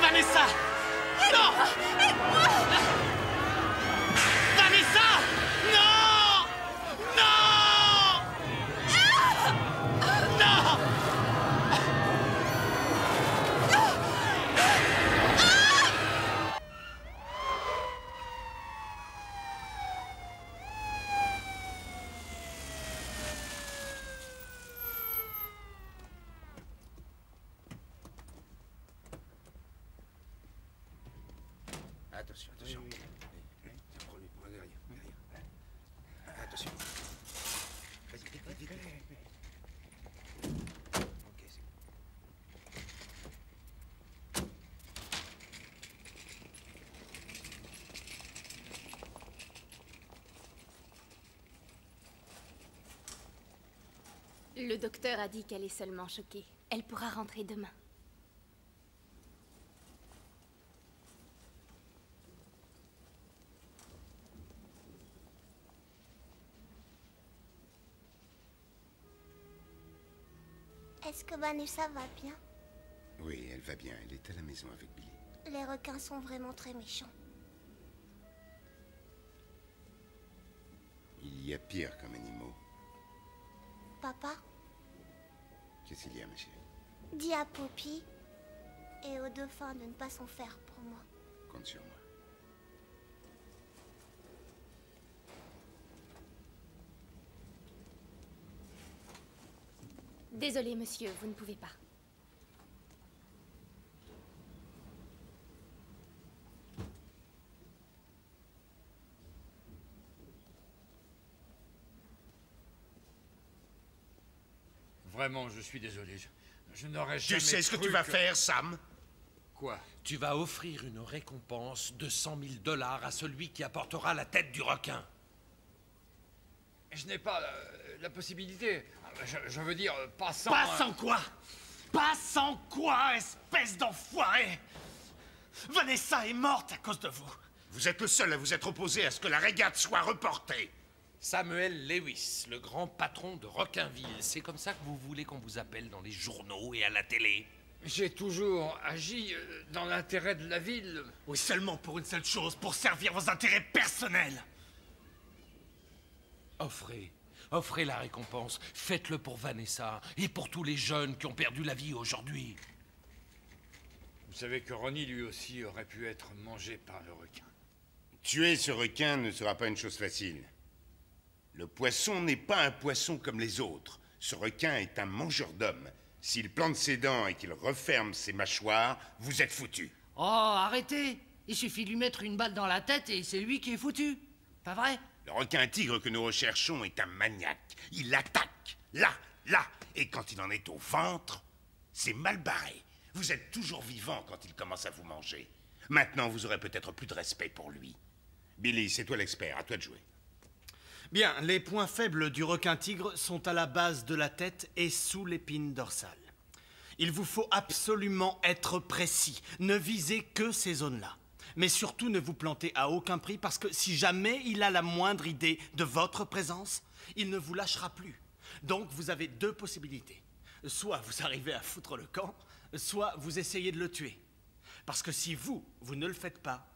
Speaker 4: Vanessa! Non! Vanessa! Non! Non! Non!
Speaker 10: Attention, attention. Tiens, prends-lui, prends derrière. Attention. Vas-y, vite, vite, vite. Ok, c'est
Speaker 3: bon. Le docteur a dit qu'elle est seulement choquée. Elle pourra rentrer demain.
Speaker 5: Est-ce que Vanessa va bien?
Speaker 6: Oui, elle va bien. Elle est à la maison avec Billy.
Speaker 5: Les requins sont vraiment très méchants.
Speaker 6: Il y a pire comme animaux.
Speaker 5: Papa,
Speaker 6: Qu'est-ce qu'il y a, ma chérie?
Speaker 5: dis à Poppy et aux dauphins de ne pas s'en faire pour moi.
Speaker 6: Compte sur moi.
Speaker 3: Désolé, monsieur, vous ne pouvez pas.
Speaker 12: Vraiment, je suis désolé. Je n'aurais jamais
Speaker 17: Tu sais ce que
Speaker 12: cru
Speaker 17: tu vas faire, Sam?
Speaker 12: Quoi?
Speaker 8: Tu vas offrir une récompense de 100 000 $ à celui qui apportera la tête du requin.
Speaker 12: Je n'ai pas la possibilité. Je veux dire, pas sans...
Speaker 4: Pas sans quoi? Pas sans quoi, espèce d'enfoiré? Vanessa est morte à cause de vous.
Speaker 17: Vous êtes le seul à vous être opposé à ce que la régate soit reportée.
Speaker 8: Samuel Lewis, le grand patron de Requinville. C'est comme ça que vous voulez qu'on vous appelle dans les journaux et à la télé?
Speaker 12: J'ai toujours agi dans l'intérêt de la ville.
Speaker 4: Oui, seulement pour une seule chose, pour servir vos intérêts personnels.
Speaker 8: Offrez la récompense. Faites-le pour Vanessa et pour tous les jeunes qui ont perdu la vie aujourd'hui.
Speaker 12: Vous savez que Ronnie, lui aussi, aurait pu être mangé par le requin.
Speaker 6: Tuer ce requin ne sera pas une chose facile. Le poisson n'est pas un poisson comme les autres. Ce requin est un mangeur d'hommes. S'il plante ses dents et qu'il referme ses mâchoires, vous êtes foutu.
Speaker 14: Oh, arrêtez! Il suffit de lui mettre une balle dans la tête et c'est lui qui est foutu. Pas vrai?
Speaker 6: Le requin-tigre que nous recherchons est un maniaque. Il attaque, là, là. Et quand il en est au ventre, c'est mal barré. Vous êtes toujours vivant quand il commence à vous manger. Maintenant, vous aurez peut-être plus de respect pour lui. Billy, c'est toi l'expert, à toi de jouer.
Speaker 4: Bien, les points faibles du requin-tigre sont à la base de la tête et sous l'épine dorsale. Il vous faut absolument être précis. Ne visez que ces zones-là. Mais surtout, ne vous plantez à aucun prix parce que si jamais il a la moindre idée de votre présence, il ne vous lâchera plus. Donc, vous avez deux possibilités. Soit vous arrivez à foutre le camp, soit vous essayez de le tuer. Parce que si vous ne le faites pas,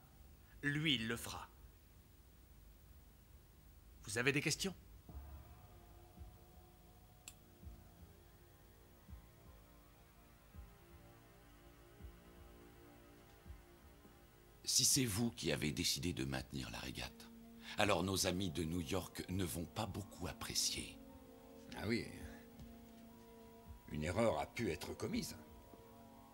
Speaker 4: lui, il le fera. Vous avez des questions?
Speaker 20: Si c'est vous qui avez décidé de maintenir la régate, alors nos amis de New York ne vont pas beaucoup apprécier.
Speaker 12: Ah oui. Une erreur a pu être commise.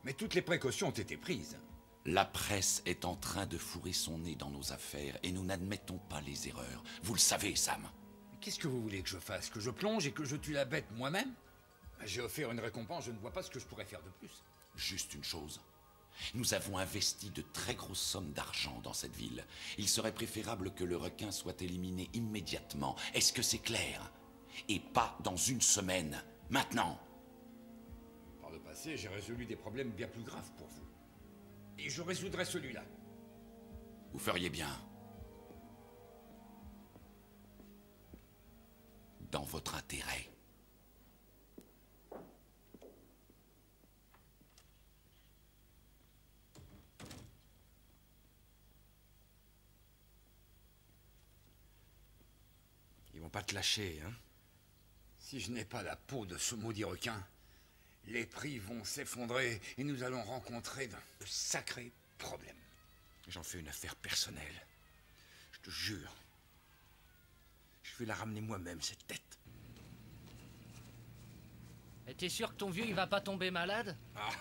Speaker 12: Mais toutes les précautions ont été prises.
Speaker 20: La presse est en train de fourrer son nez dans nos affaires et nous n'admettons pas les erreurs. Vous le savez, Sam.
Speaker 12: Qu'est-ce que vous voulez que je fasse? Que je plonge et que je tue la bête moi-même? J'ai offert une récompense, je ne vois pas ce que je pourrais faire de plus.
Speaker 20: Juste une chose. Nous avons investi de très grosses sommes d'argent dans cette ville. Il serait préférable que le requin soit éliminé immédiatement. Est-ce que c'est clair? Et pas dans une semaine. Maintenant.
Speaker 12: Par le passé, j'ai résolu des problèmes bien plus graves pour vous. Et je résoudrai celui-là.
Speaker 20: Vous feriez bien. Dans votre intérêt.
Speaker 10: Ils vont pas te lâcher, hein?
Speaker 12: Si je n'ai pas la peau de ce maudit requin, les prix vont s'effondrer et nous allons rencontrer de sacrés problèmes.
Speaker 10: J'en fais une affaire personnelle. Je te jure. Je vais la ramener moi-même, cette tête.
Speaker 14: Et t'es sûr que ton vieux, il va pas tomber malade?
Speaker 10: Ah,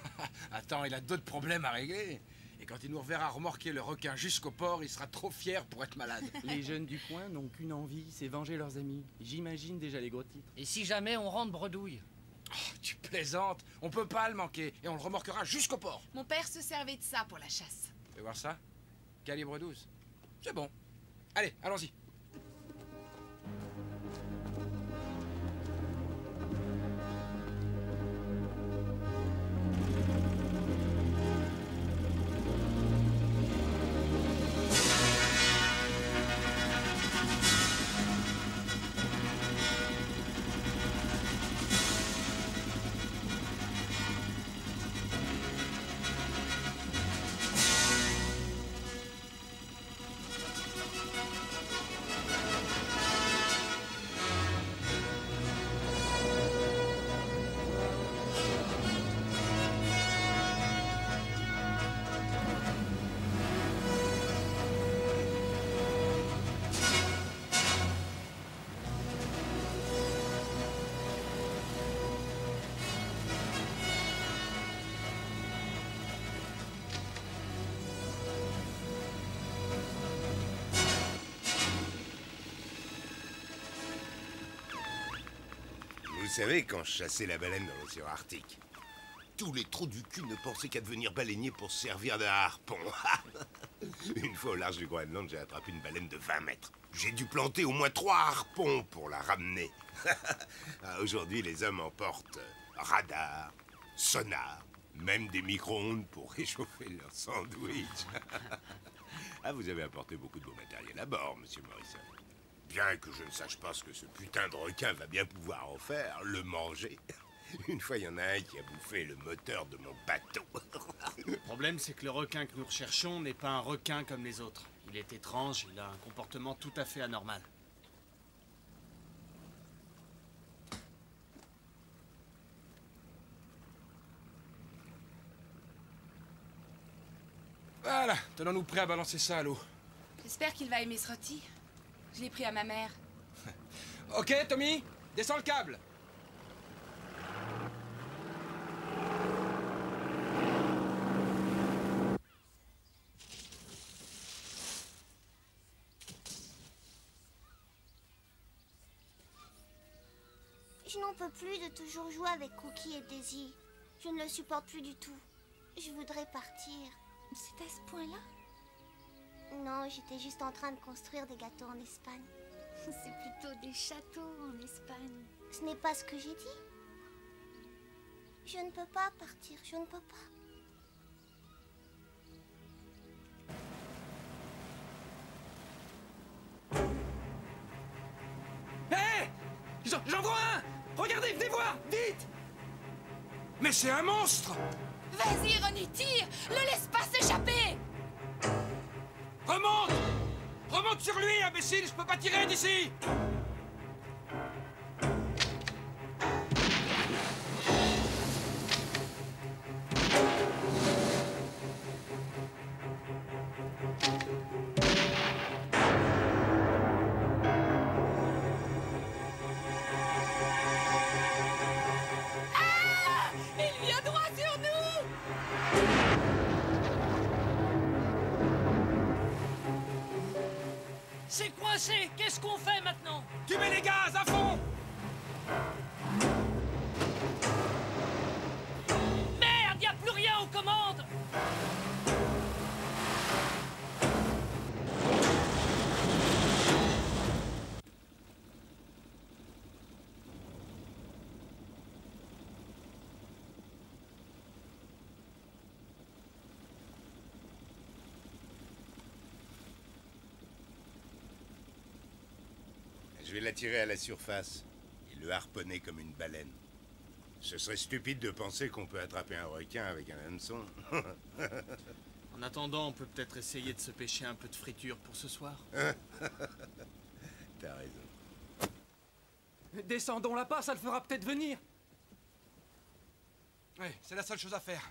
Speaker 10: attends, il a d'autres problèmes à régler. Et quand il nous reverra remorquer le requin jusqu'au port, il sera trop fier pour être malade.
Speaker 21: Les jeunes du coin n'ont qu'une envie, c'est venger leurs amis. J'imagine déjà les gros titres.
Speaker 14: Et si jamais on rentre bredouille?
Speaker 10: Oh, tu plaisantes. On peut pas le manquer. Et on le remorquera jusqu'au port.
Speaker 9: Mon père se servait de ça pour la chasse.
Speaker 10: Tu veux voir ça? Calibre 12. C'est bon. Allez, allons-y.
Speaker 6: Vous savez, quand je chassais la baleine dans l'océan Arctique, tous les trous du cul ne pensaient qu'à devenir baleinier pour se servir d'un harpon. Une fois au large du Groenland, j'ai attrapé une baleine de 20 mètres. J'ai dû planter au moins 3 harpons pour la ramener. Aujourd'hui, les hommes emportent radar, sonar, même des micro-ondes pour réchauffer leur sandwich. Ah, vous avez apporté beaucoup de beau matériel à bord, monsieur Morrison. Bien que je ne sache pas ce que ce putain de requin va bien pouvoir en faire, le manger. Une fois, il y en a un qui a bouffé le moteur de mon bateau.
Speaker 4: Le problème, c'est que le requin que nous recherchons n'est pas un requin comme les autres. Il est étrange, il a un comportement tout à fait anormal.
Speaker 10: Voilà, tenons-nous prêts à balancer ça à l'eau.
Speaker 9: J'espère qu'il va aimer ce rôti. Je l'ai pris à ma mère.
Speaker 10: Ok, Tommy, descends le câble.
Speaker 5: Je n'en peux plus de toujours jouer avec Cookie et Daisy. Je ne le supporte plus du tout. Je voudrais partir.
Speaker 3: C'est à ce point-là?
Speaker 5: Non, j'étais juste en train de construire des gâteaux en Espagne.
Speaker 3: C'est plutôt des châteaux en Espagne.
Speaker 5: Ce n'est pas ce que j'ai dit. Je ne peux pas partir, je ne peux pas.
Speaker 11: Hé! J'en vois un! Regardez, venez voir! Vite! Mais c'est un monstre!
Speaker 9: Vas-y, Ronnie, tire! Le laisse pas s'échapper!
Speaker 11: Remonte! Remonte sur lui, imbécile! Je peux pas tirer d'ici!
Speaker 9: Il vient droit sur nous!
Speaker 14: C'est coincé. Qu'est-ce qu'on fait maintenant?
Speaker 11: Tu mets les gaz à fond!
Speaker 14: Merde, y a plus rien aux commandes.
Speaker 6: Je vais l'attirer à la surface et le harponner comme une baleine. Ce serait stupide de penser qu'on peut attraper un requin avec un hameçon.
Speaker 4: En attendant, on peut peut-être essayer de se pêcher un peu de friture pour ce soir.
Speaker 6: T'as raison.
Speaker 10: Descendons-la pas, ça le fera peut-être venir. Ouais, c'est la seule chose à faire.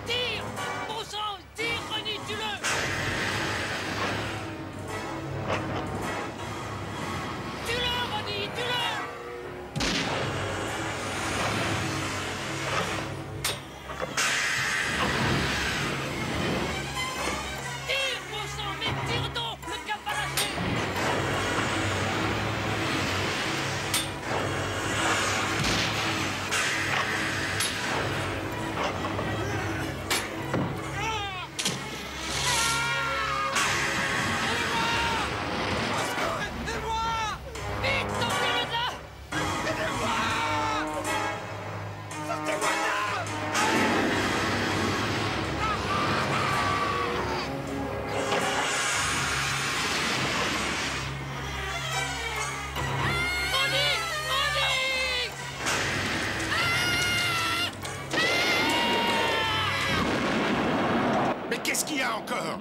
Speaker 14: Tire! Bon sang, tire, Ronnie, tue-le! Tue-le, Ronnie, tue-le! Tire, bon sang, mais tire donc! Le cap va lâcher!
Speaker 11: Aidez-moi!
Speaker 14: Vite, sortez-le de là!
Speaker 11: Aidez-moi! Sortez-moi de là!
Speaker 14: Ronnie! Ronnie!
Speaker 6: Mais qu'est-ce qu'il y a encore?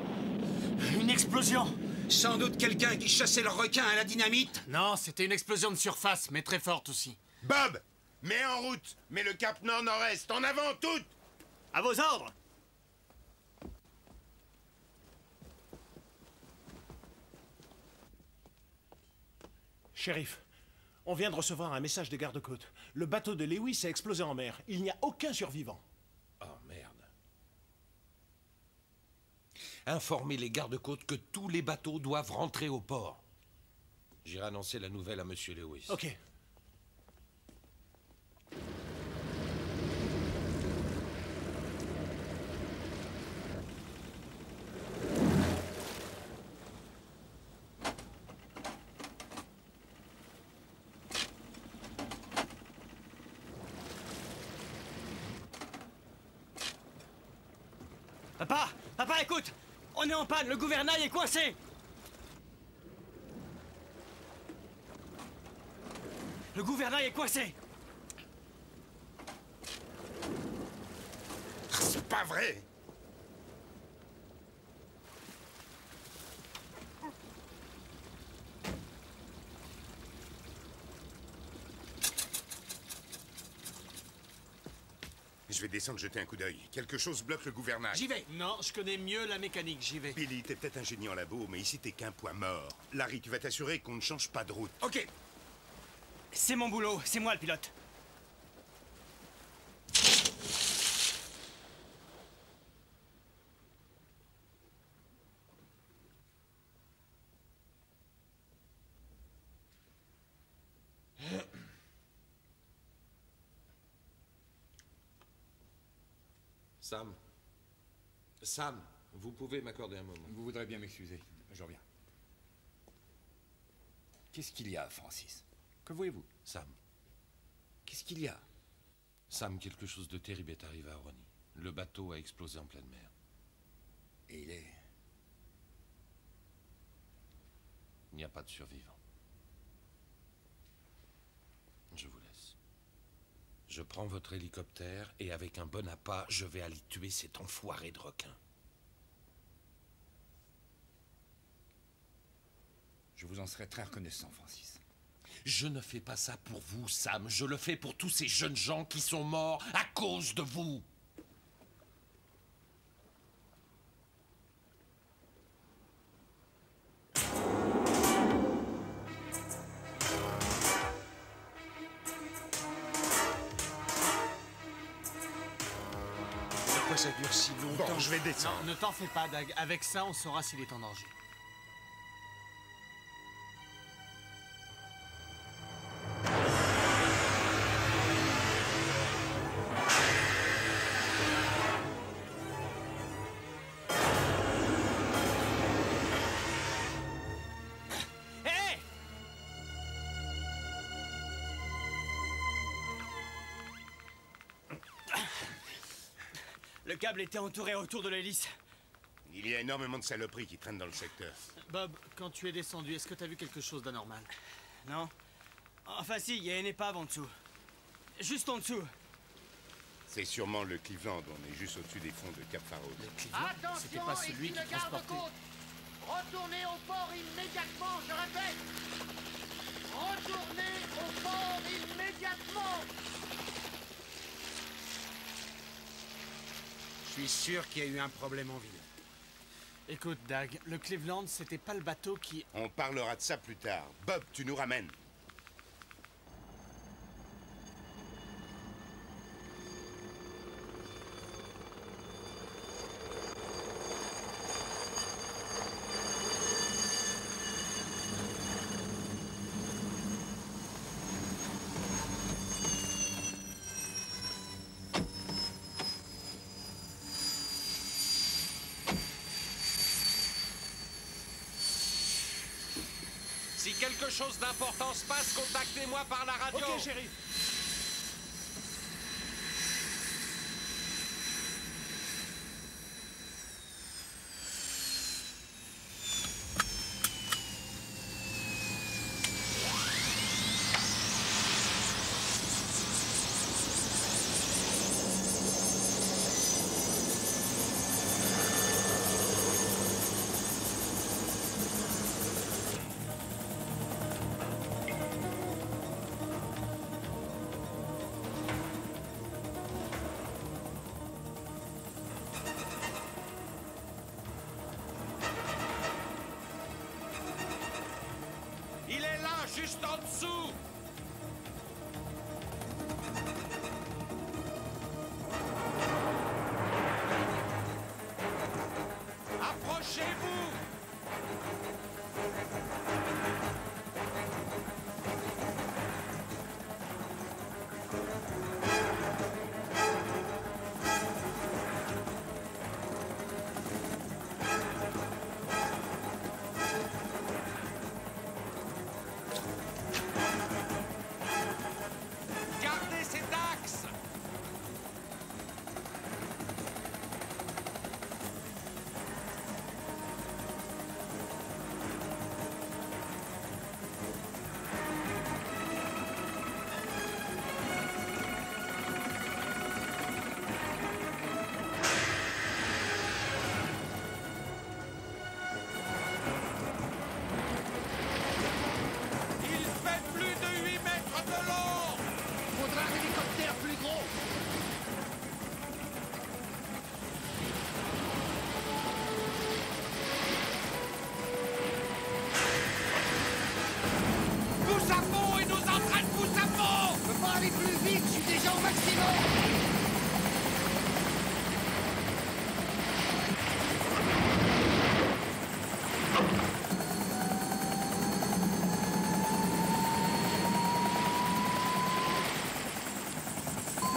Speaker 4: Une explosion!
Speaker 2: Sans doute quelqu'un qui chassait le requin à la dynamite.
Speaker 4: Non, c'était une explosion de surface, mais très forte aussi.
Speaker 6: Bob, mets en route. Mets le cap nord-nord-est. En avant, toutes.
Speaker 4: À vos ordres!
Speaker 17: Shérif, on vient de recevoir un message des gardes-côtes. Le bateau de Lewis a explosé en mer. Il n'y a aucun survivant. Oh,
Speaker 8: Merde. Informez les gardes-côtes que tous les bateaux doivent rentrer au port. J'irai annoncer la nouvelle à Monsieur Lewis.
Speaker 17: Ok.
Speaker 7: Papa! Papa, écoute! On est en panne, le gouvernail est coincé! Le gouvernail est coincé!
Speaker 6: C'est pas vrai. Je vais descendre jeter un coup d'œil. Quelque chose bloque le gouvernail.
Speaker 4: J'y vais. Non, je connais mieux la mécanique, j'y vais.
Speaker 6: Billy, t'es peut-être un génie en labo, mais ici t'es qu'un poids mort. Larry, tu vas t'assurer qu'on ne change pas de route.
Speaker 7: Ok. C'est mon boulot, c'est moi le pilote.
Speaker 19: Sam. Sam, vous pouvez m'accorder un moment.
Speaker 12: Vous voudrez bien m'excuser. Je reviens. Qu'est-ce qu'il y a, Francis? Que voulez-vous?
Speaker 19: Sam.
Speaker 12: Qu'est-ce qu'il y a?
Speaker 19: Sam, quelque chose de terrible est arrivé à Ronnie. Le bateau a explosé en pleine mer.
Speaker 12: Et il est...
Speaker 19: Il n'y a pas de survivants. Je vous laisse. Je prends votre hélicoptère et avec un bon appât, je vais aller tuer cet enfoiré de requin.
Speaker 12: Je vous en serais très reconnaissant, Francis.
Speaker 19: Je ne fais pas ça pour vous, Sam. Je le fais pour tous ces jeunes gens qui sont morts à cause de vous.
Speaker 4: Pourquoi ça dure si longtemps?
Speaker 6: Bon, je vais descendre.
Speaker 4: Non, ne t'en fais pas, Dag. Avec ça, on saura s'il est en danger.
Speaker 7: Le câble était entouré autour de l'hélice.
Speaker 6: Il y a énormément de saloperies qui traînent dans le secteur.
Speaker 4: Bob, quand tu es descendu, est-ce que tu as vu quelque chose d'anormal?
Speaker 7: Non. Enfin si, il y a une épave en dessous. Juste en dessous.
Speaker 6: C'est sûrement le Cleveland, on est juste au-dessus des fonds de Cap Faro. Le
Speaker 4: Cleveland? C'était pas celui qui transportait.
Speaker 2: Retournez au port immédiatement, je répète. Retournez au port immédiatement.
Speaker 11: Je suis sûr qu'il y a eu un problème en ville.
Speaker 4: Écoute, Dag, le Cleveland, c'était pas le bateau qui...
Speaker 6: On parlera de ça plus tard. Bob, tu nous ramènes.
Speaker 8: Si quelque chose d'important se passe, contactez-moi par la radio.
Speaker 4: Ok, chérie.
Speaker 8: Il est là, juste en dessous. Approchez-vous.
Speaker 11: pousse à fond et nos entraînes poussent à fond!
Speaker 2: Je peux pas aller plus vite, je suis déjà au maximum!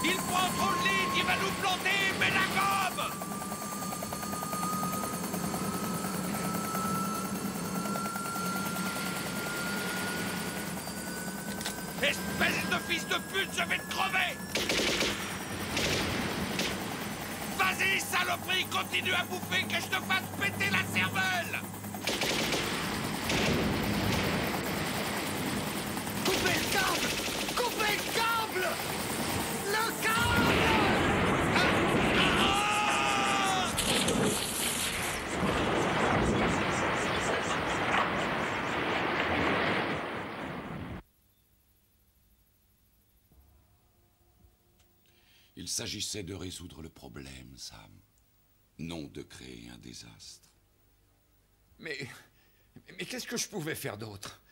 Speaker 11: Il prend trop de lead, il va nous planter, mais la gomme! Espèce de fils de pute, je vais te crever! Vas-y, saloperie, continue à bouffer, que je te fasse péter la cervelle!
Speaker 2: Coupez le câble! Coupez le câble! Le câble!
Speaker 20: Il s'agissait de résoudre le problème, Sam. Non de créer un désastre.
Speaker 12: Mais qu'est-ce que je pouvais faire d'autre?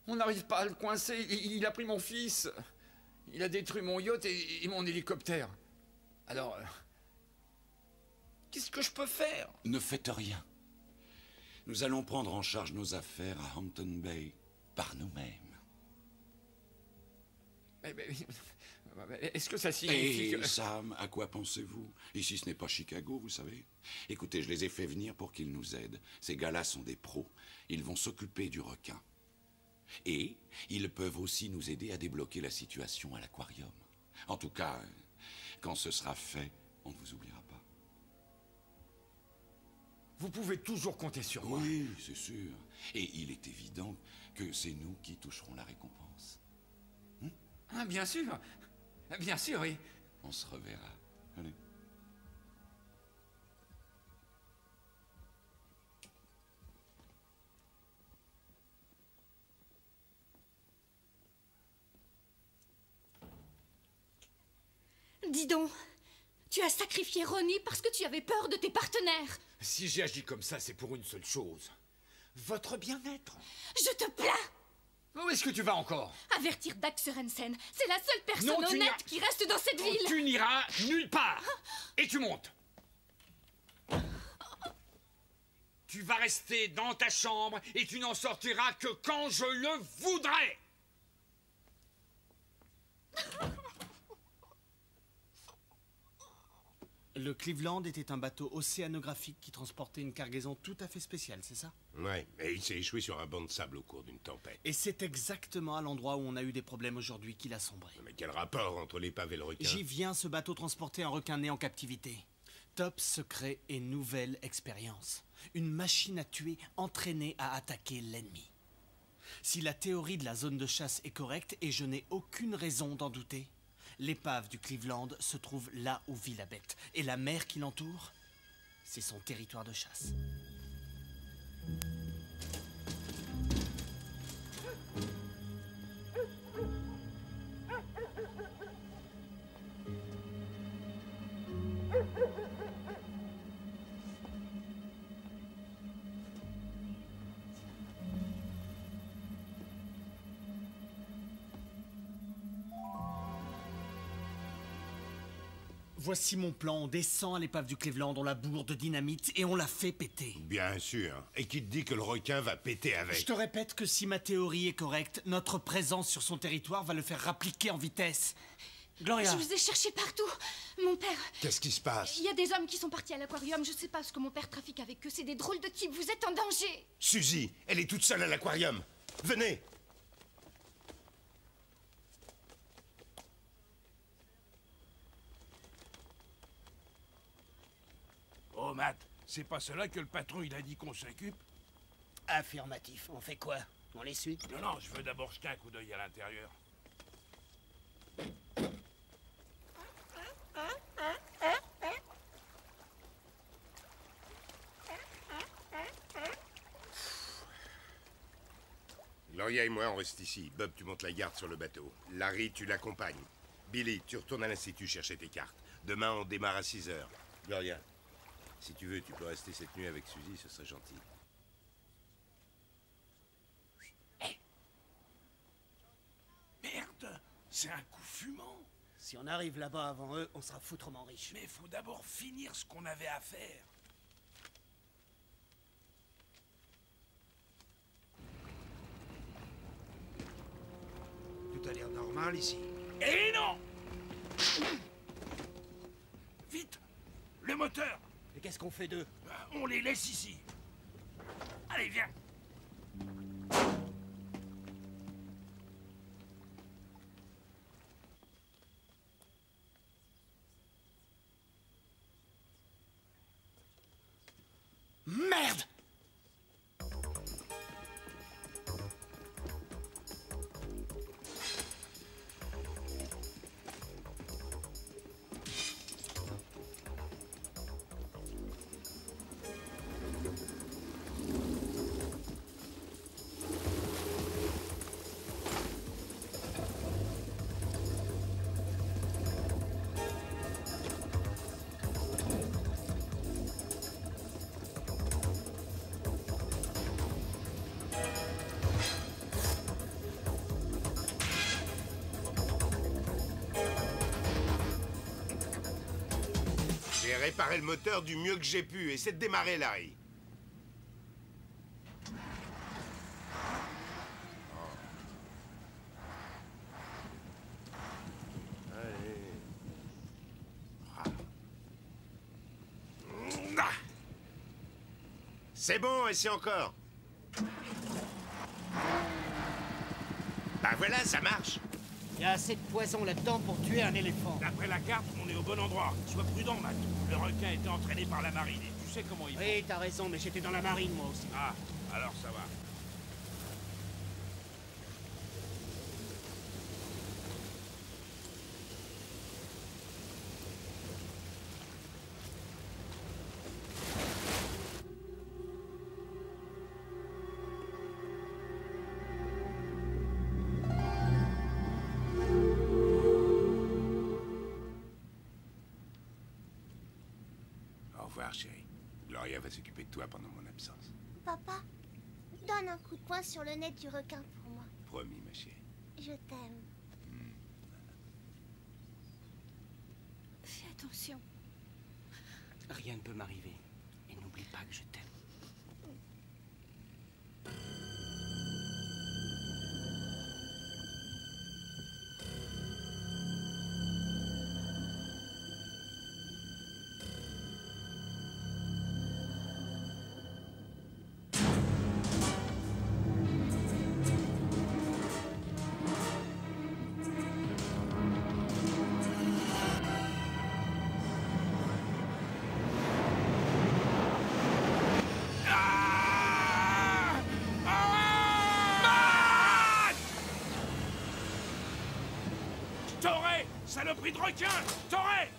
Speaker 12: On n'arrive pas à le coincer. Il a pris mon fils. Il a détruit mon yacht et mon hélicoptère. Alors... qu'est-ce que je peux faire?
Speaker 20: Ne faites rien. Nous allons prendre en charge nos affaires à Hampton Bay par nous-mêmes.
Speaker 12: Est-ce que ça signifie que...
Speaker 20: Sam, à quoi pensez-vous? Ici, ce n'est pas Chicago, vous savez. Écoutez, je les ai fait venir pour qu'ils nous aident. Ces gars-là sont des pros. Ils vont s'occuper du requin. Et ils peuvent aussi nous aider à débloquer la situation à l'aquarium. En tout cas, quand ce sera fait, on ne vous oubliera pas.
Speaker 12: Vous pouvez toujours compter sur moi.
Speaker 20: Oui, c'est sûr. Et il est évident que c'est nous qui toucherons la récompense.
Speaker 12: Ah, bien sûr. Bien sûr, oui.
Speaker 20: On se reverra. Allez.
Speaker 3: Dis donc, tu as sacrifié Ronnie parce que tu avais peur de tes partenaires.
Speaker 12: Si j'ai agi comme ça, c'est pour une seule chose. Votre bien-être.
Speaker 3: Je te plains.
Speaker 12: Où est-ce que tu vas encore?
Speaker 3: Avertir Dag Sørensen, c'est la seule personne
Speaker 12: Non, tu
Speaker 3: honnête qui reste dans cette ville.
Speaker 12: Tu n'iras nulle part. Et tu montes. Tu vas rester dans ta chambre et tu n'en sortiras que quand je le voudrais.
Speaker 4: Le Cleveland était un bateau océanographique qui transportait une cargaison tout à fait spéciale, c'est ça?
Speaker 17: Ouais, et il s'est échoué sur un banc de sable au cours d'une tempête.
Speaker 4: Et c'est exactement à l'endroit où on a eu des problèmes aujourd'hui qu'il a sombré.
Speaker 17: Mais quel rapport entre l'épave et le requin?
Speaker 4: J'y viens, ce bateau transportait un requin né en captivité. Top secret et nouvelle expérience. Une machine à tuer entraînée à attaquer l'ennemi. Si la théorie de la zone de chasse est correcte, et je n'ai aucune raison d'en douter, l'épave du Cleveland se trouve là où vit la bête. Et la mer qui l'entoure, c'est son territoire de chasse. Voici mon plan, on descend à l'épave du Cleveland, on la bourre de dynamite et on la fait péter.
Speaker 17: Bien sûr. Et qui te dit que le requin va péter avec?
Speaker 4: Je te répète que si ma théorie est correcte, notre présence sur son territoire va le faire rappliquer en vitesse. Gloria.
Speaker 3: Je vous ai cherché partout. Mon père...
Speaker 17: Qu'est-ce qui se passe?
Speaker 3: Il y a des hommes qui sont partis à l'aquarium. Je sais pas ce que mon père trafique avec eux. C'est des drôles de types. Vous êtes en danger.
Speaker 17: Suzy, elle est toute seule à l'aquarium. Venez.
Speaker 11: Oh, Matt, c'est pas cela que le patron il a dit qu'on s'occupe?
Speaker 2: Affirmatif. On fait quoi? On les suit?
Speaker 11: Non, je veux d'abord jeter un coup d'œil à l'intérieur.
Speaker 17: Gloria et moi, on reste ici. Bob, tu montes la garde sur le bateau. Larry, tu l'accompagnes. Billy, tu retournes à l'institut chercher tes cartes. Demain, on démarre à 6 heures. Gloria, si tu veux, tu peux rester cette nuit avec Suzy, ce serait gentil.
Speaker 11: C'est un coup fumant.
Speaker 2: Si on arrive là-bas avant eux, on sera foutrement riche.
Speaker 11: Mais faut d'abord finir ce qu'on avait à faire.
Speaker 1: Tout a l'air normal ici.
Speaker 11: Et non! Vite! Le moteur!
Speaker 2: Mais qu'est-ce qu'on fait d'eux?
Speaker 11: On les laisse ici. Allez, viens!
Speaker 2: Merde!
Speaker 17: J'ai réparé le moteur du mieux que j'ai pu. Essaie de démarrer, Larry. C'est bon, essaie encore. Bah voilà, ça marche.
Speaker 2: Il y a assez de poison là-dedans pour tuer un éléphant.
Speaker 11: D'après la carte, on est au bon endroit. Sois prudent, Matt. Le requin était entraîné par la marine et tu sais comment il fait.
Speaker 2: Oui, t'as raison, mais j'étais dans la marine, moi aussi.
Speaker 11: Ah, alors ça va.
Speaker 17: Au revoir, chérie. Gloria va s'occuper de toi pendant mon absence.
Speaker 5: Papa, donne un coup de poing sur le nez du requin pour moi.
Speaker 17: Promis, ma chérie.
Speaker 5: Je t'aime.
Speaker 3: Fais attention.
Speaker 7: Rien ne peut m'arriver. Et n'oublie pas que je t'aime.
Speaker 11: T'aurais! Saloperie de requin! T'aurais!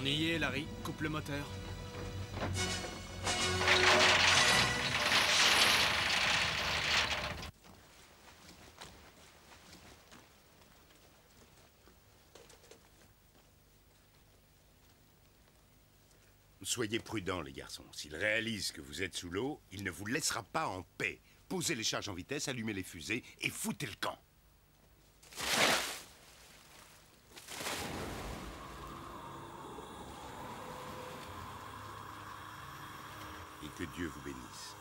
Speaker 4: On y est, Larry. Coupe le moteur.
Speaker 17: Soyez prudents, les garçons. S'il réalise que vous êtes sous l'eau, il ne vous laissera pas en paix. Posez les charges en vitesse, allumez les fusées et foutez le camp. Que Dieu vous bénisse.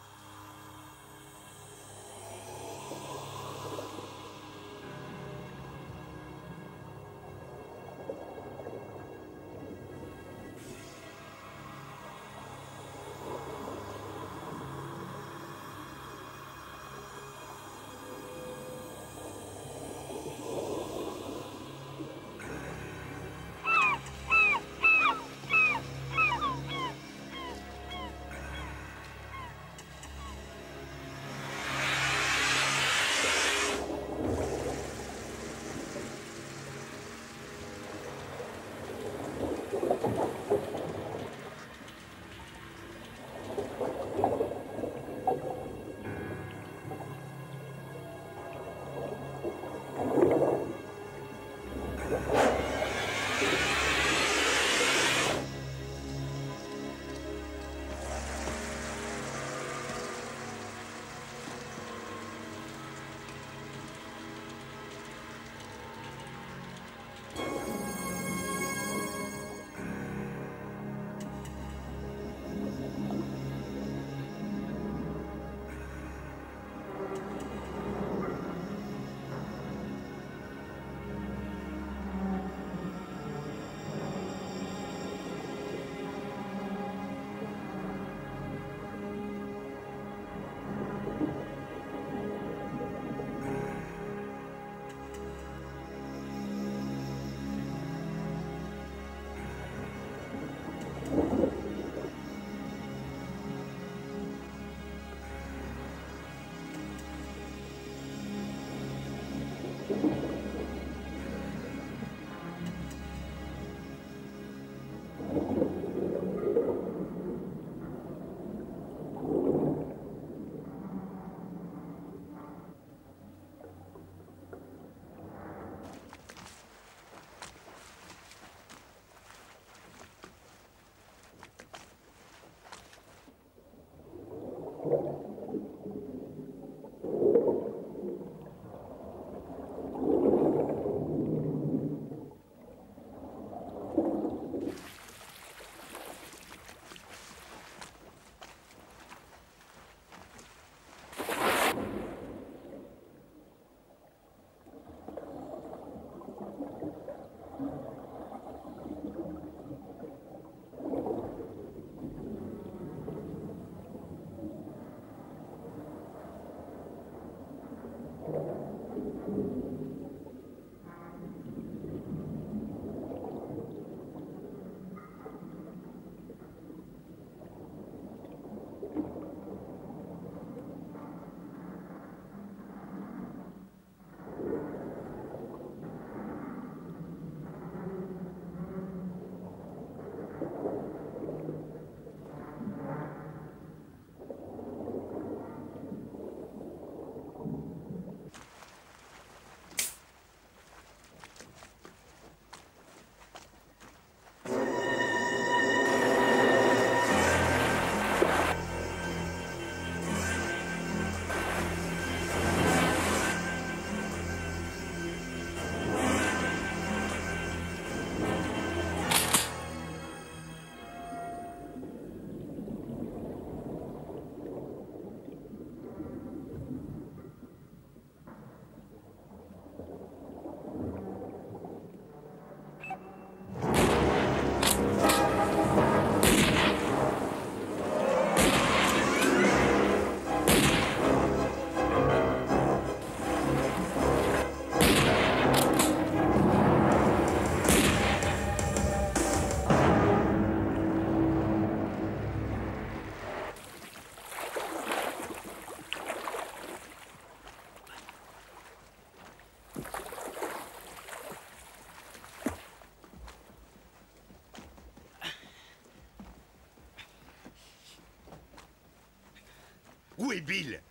Speaker 17: Où est Bill?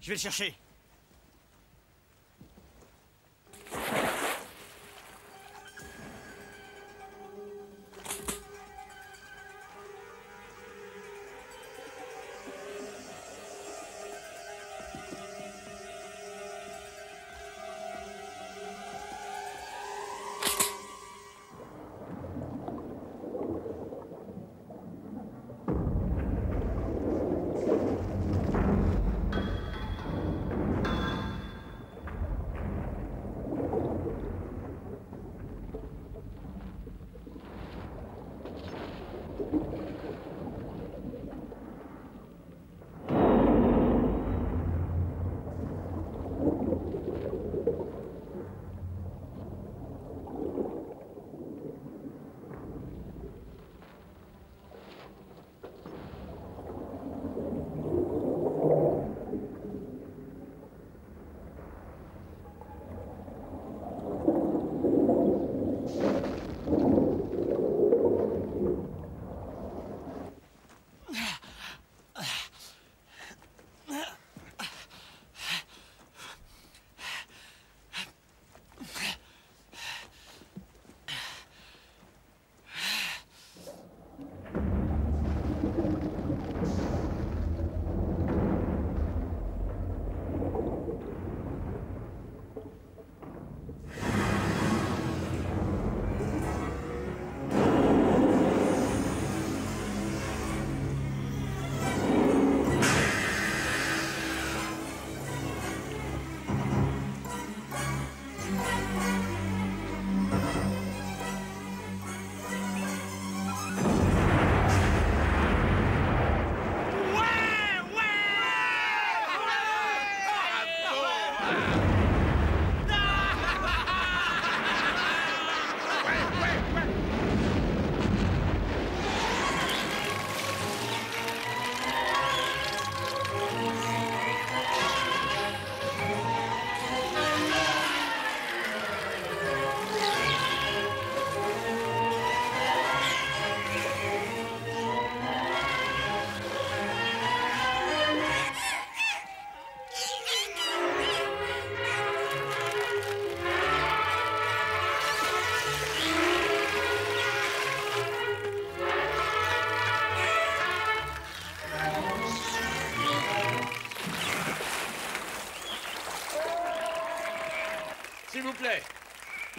Speaker 7: Je vais le chercher.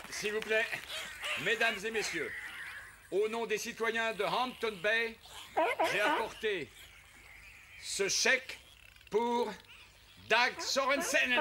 Speaker 12: S'il vous plaît, mesdames et messieurs, au nom des citoyens de Hampton Bay, j'ai apporté ce chèque pour Dag Sorensen.